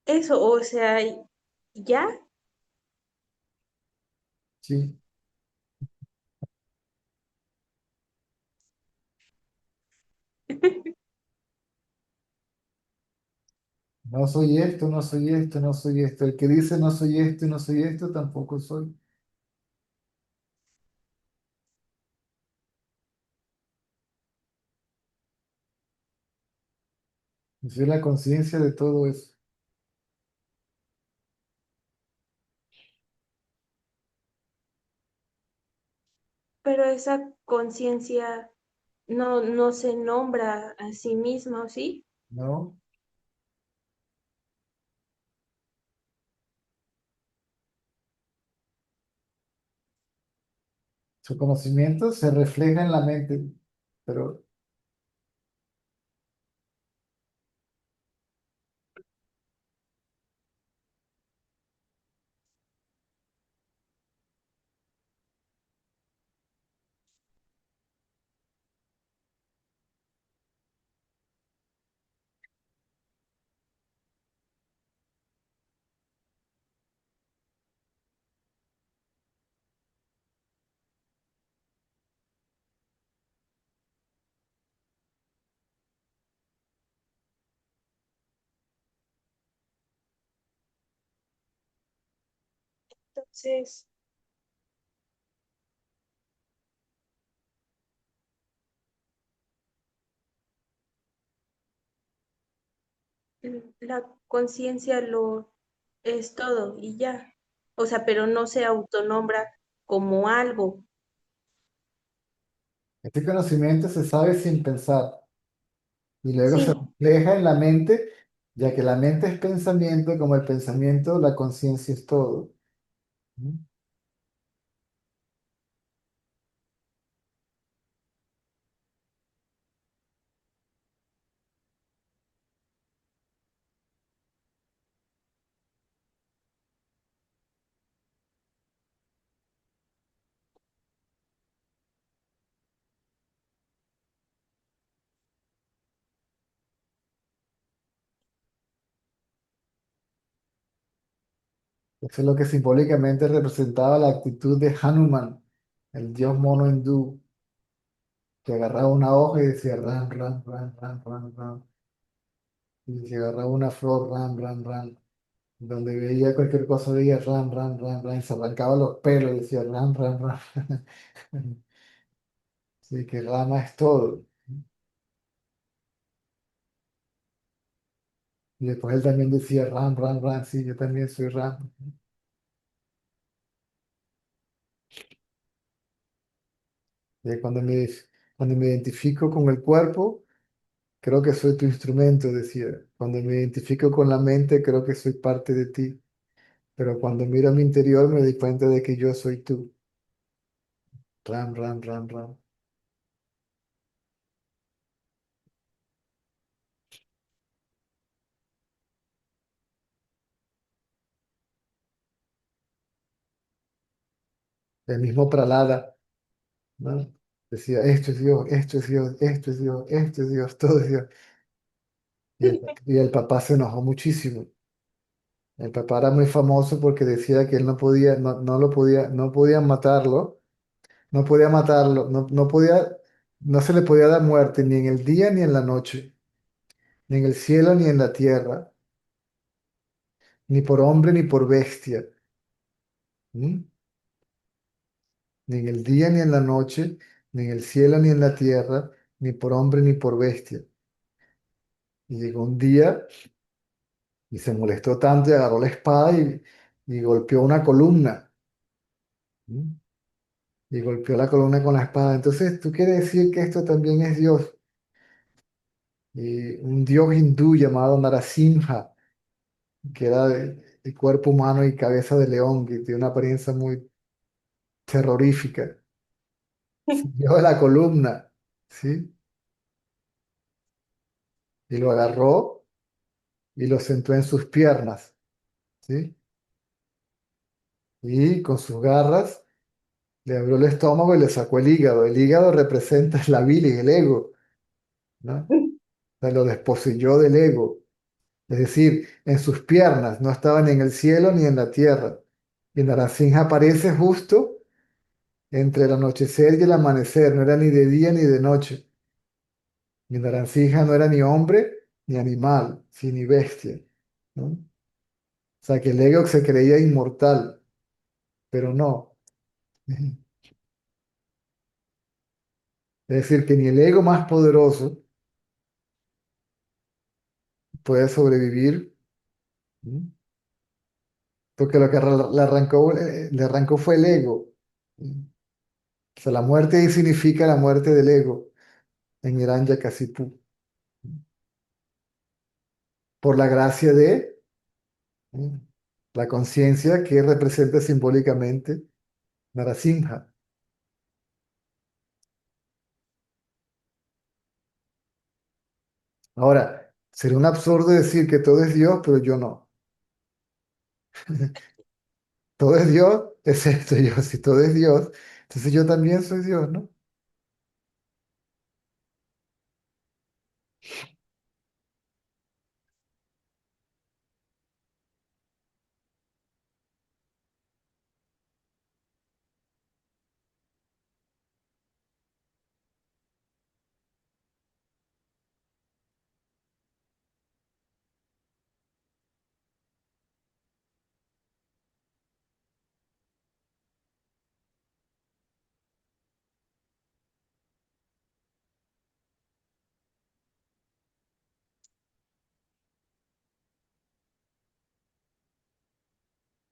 S7: eso, o sea, ya,
S1: Sí. No soy esto, no soy esto, no soy esto. El que dice no soy esto y no soy esto, tampoco soy. Yo soy la conciencia de todo eso.
S7: Pero esa conciencia no se nombra a sí misma, ¿o sí?
S1: ¿No? Su conocimiento se refleja en la mente, pero
S7: Entonces, la conciencia lo es todo y ya. O sea, pero no se autonombra como algo.
S1: este conocimiento se sabe sin pensar y luego se
S7: Sí,
S1: refleja en la mente, ya que la mente es pensamiento, como el pensamiento, la conciencia es todo. ¿Mm? Eso es lo que simbólicamente representaba la actitud de Hanuman, el dios mono hindú, que agarraba una hoja y decía ram, ram, ram, ram, ram, ram. Y se agarraba una flor, ram, ram, ram. Donde veía cualquier cosa, veía ram, ram, ram, ram. Y se arrancaba los pelos y decía ram, ram, ram. Sí, que Rama es todo. Y después él también decía ram, ram, ram. Sí, yo también soy ram. Y cuando me identifico con el cuerpo, creo que soy tu instrumento, decía. Cuando me identifico con la mente, creo que soy parte de ti. Pero cuando miro a mi interior, me doy cuenta de que yo soy tú. Ram, ram, ram, ram. El mismo Pralada, ¿no? Decía, esto es Dios, esto es Dios, esto es Dios, esto es Dios, todo es Dios. Y el papá se enojó muchísimo. El papá era muy famoso porque decía que él no podía, no lo podía, no podían matarlo, no podía matarlo, no podía, no se le podía dar muerte ni en el día ni en la noche, ni en el cielo ni en la tierra, ni por hombre ni por bestia. ¿Mm? Ni en el día ni en la noche, ni en el cielo ni en la tierra, ni por hombre ni por bestia. Y llegó un día y se molestó tanto y agarró la espada y golpeó una columna. ¿Mm? Y golpeó la columna con la espada. Entonces, ¿tú quieres decir que esto también es Dios? Y un dios hindú llamado Narasimha, que era de cuerpo humano y cabeza de león, que tiene una apariencia muy terrorífica. Salió de la columna, ¿sí? Y lo agarró y lo sentó en sus piernas, ¿sí? Y con sus garras le abrió el estómago y le sacó el hígado. El hígado representa la bilis, el ego, ¿no? O sea, lo desposeyó del ego. Es decir, en sus piernas no estaba ni en el cielo ni en la tierra. Y Narasimha aparece justo entre el anochecer y el amanecer, no era ni de día ni de noche. Y Narasimha no era ni hombre ni animal, sí, ni bestia, ¿no? O sea, que el ego se creía inmortal, pero no. Es decir, que ni el ego más poderoso puede sobrevivir, ¿m? Porque lo que le arrancó fue el ego. ¿M? O sea, la muerte ahí significa la muerte del ego en Hiranyakasipu. Por la gracia de ¿m? La conciencia que representa simbólicamente Narasimha. Ahora, sería un absurdo decir que todo es Dios, pero yo no. Todo es Dios, excepto yo. Si todo es Dios, entonces yo también soy Dios, ¿no?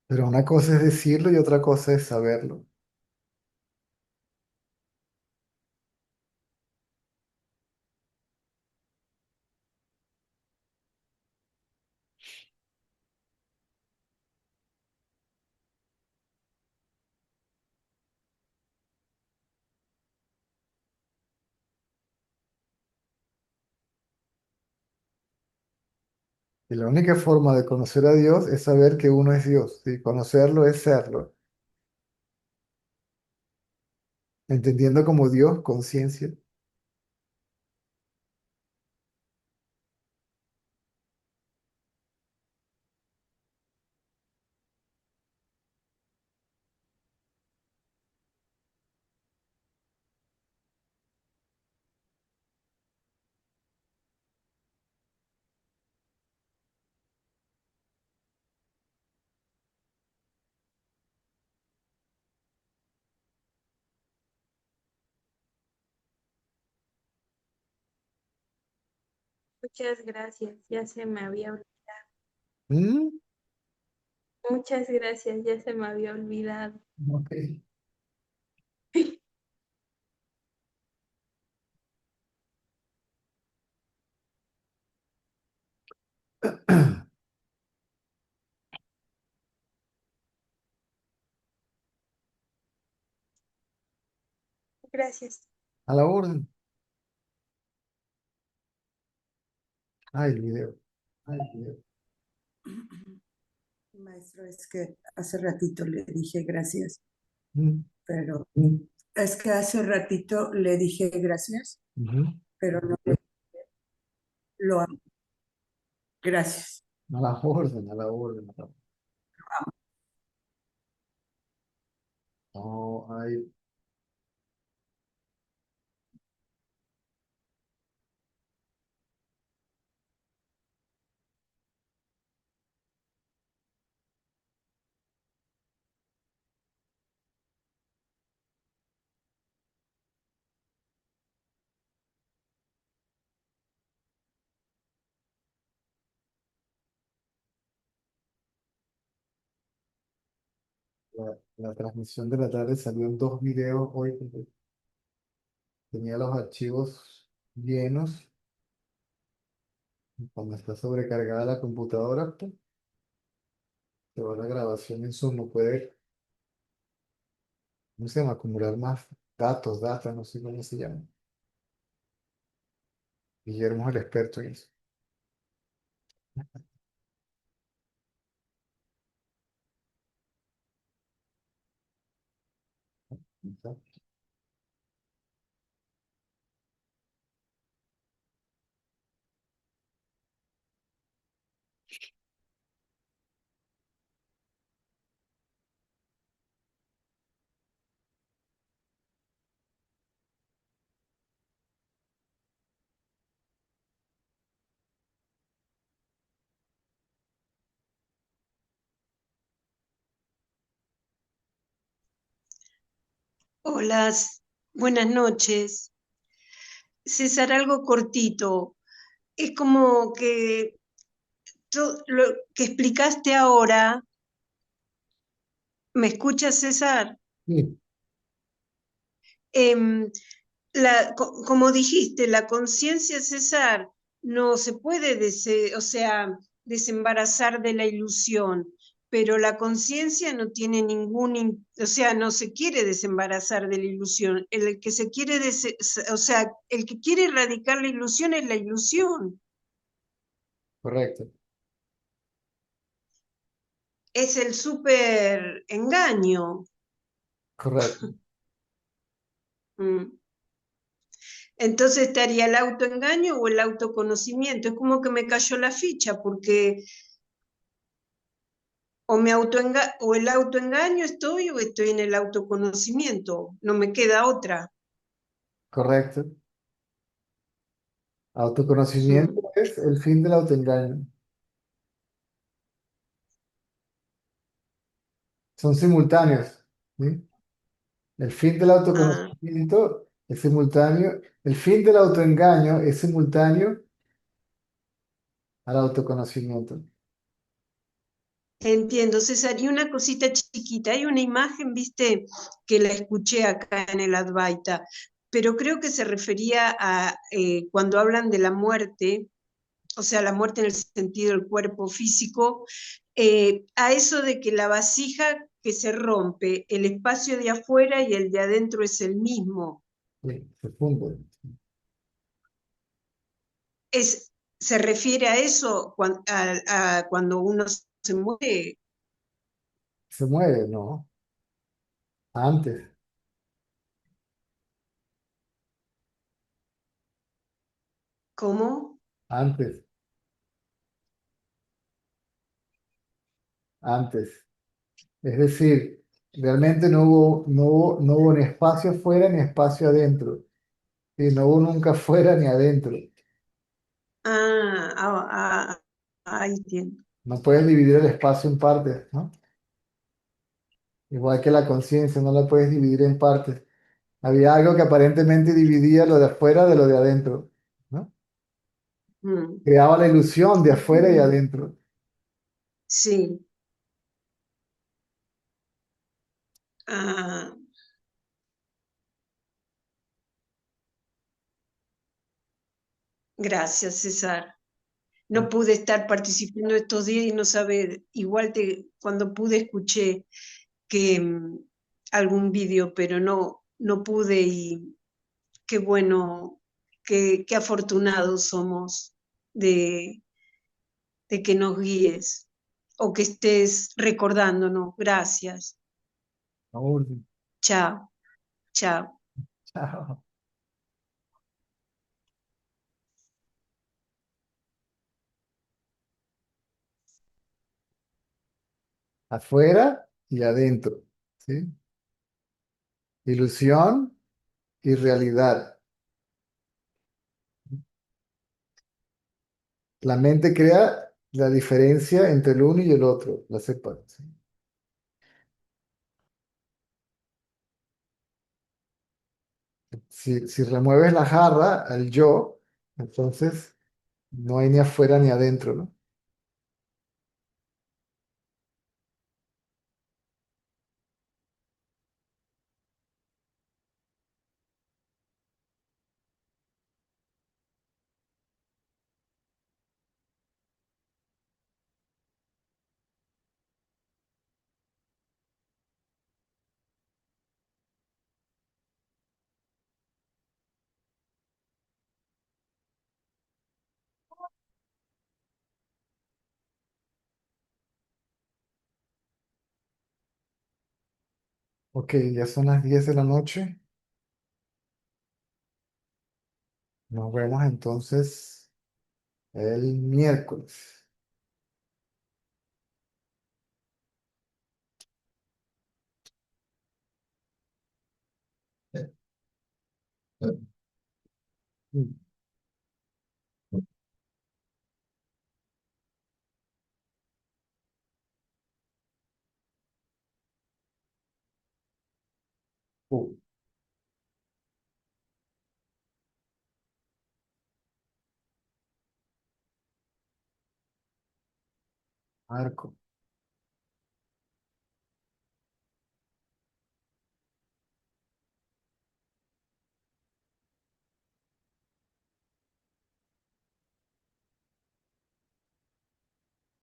S1: Pero una cosa es decirlo y otra cosa es saberlo. Y la única forma de conocer a Dios es saber que uno es Dios. ¿Sí? Conocerlo es serlo. Entendiendo como Dios, conciencia.
S7: Muchas gracias, ya se me había olvidado.
S1: ¿Mm?
S7: Muchas gracias, ya se me había olvidado.
S1: Ok.
S7: Gracias.
S1: A la orden. Ay, el video. Ay, el video.
S5: Maestro, es que hace ratito le dije gracias,
S1: Mm,
S5: pero es que hace ratito le dije gracias,
S1: ujú.
S5: pero no lo amo. Gracias.
S1: A la orden, a la orden. A la orden. No, hay la transmisión de la tarde salió en dos videos hoy porque tenía los archivos llenos. Cuando está sobrecargada la computadora, pues, se va la grabación en Zoom, no puede, no se llama, acumular más datos, no sé cómo se llama. Guillermo es el experto en eso.
S8: Hola, buenas noches. César, algo cortito. Es como que lo que explicaste ahora, ¿me escuchas, César?
S1: Sí,
S8: Em, como dijiste, la conciencia, César, no se puede, o sea, desembarazar de la ilusión, pero la conciencia no tiene o sea, no se quiere desembarazar de la ilusión. El que se quiere, o sea, el que quiere erradicar la ilusión es la ilusión.
S1: correcto,
S8: Es el súper engaño.
S1: correcto.
S8: Mm. Entonces estaría el autoengaño o el autoconocimiento. Es como que me cayó la ficha, porque o el autoengaño estoy o estoy en el autoconocimiento. No me queda otra.
S1: Correcto. Autoconocimiento
S8: Mm.
S1: es el fin del autoengaño. Son simultáneos, ¿sí? El fin del
S8: Ah,
S1: autoconocimiento es simultáneo. El fin del autoengaño es simultáneo al autoconocimiento.
S8: entiendo, César. Y una cosita chiquita, hay una imagen, viste, que la escuché acá en el Advaita, pero creo que se refería a cuando hablan de la muerte, o sea, la muerte en el sentido del cuerpo físico, a eso de que la vasija que se rompe, el espacio de afuera y el de adentro es el mismo.
S1: Sí, se funde.
S8: ¿Se refiere a eso a cuando uno se muere?
S1: Se mueve, ¿no? Antes,
S8: ¿Cómo?
S1: antes, antes. Es decir, realmente no hubo ni espacio afuera ni espacio adentro. Y no hubo nunca afuera ni adentro.
S8: Ah, entiendo.
S1: No puedes dividir el espacio en partes, ¿no? Igual que la conciencia, no la puedes dividir en partes. Había algo que aparentemente dividía lo de afuera de lo de adentro, ¿no?
S8: Mm,
S1: Creaba la ilusión de afuera y adentro.
S8: sí. Ah, gracias, César. No
S1: ¿No?
S8: pude estar participando estos días y no saber, igual cuando pude escuché que algún vídeo, pero no pude y qué bueno, qué afortunados somos de, de que nos guíes o que estés recordándonos. Gracias.
S1: No,
S8: Chao, chao.
S1: chao. Afuera y adentro, ¿sí? Ilusión y realidad. La mente crea la diferencia entre el uno y el otro, la separa, ¿sí? Si remueves la jarra al yo, entonces no hay ni afuera ni adentro, ¿no? Ok, ya son las 10 de la noche. Nos vemos entonces el miércoles. Uh. Marco.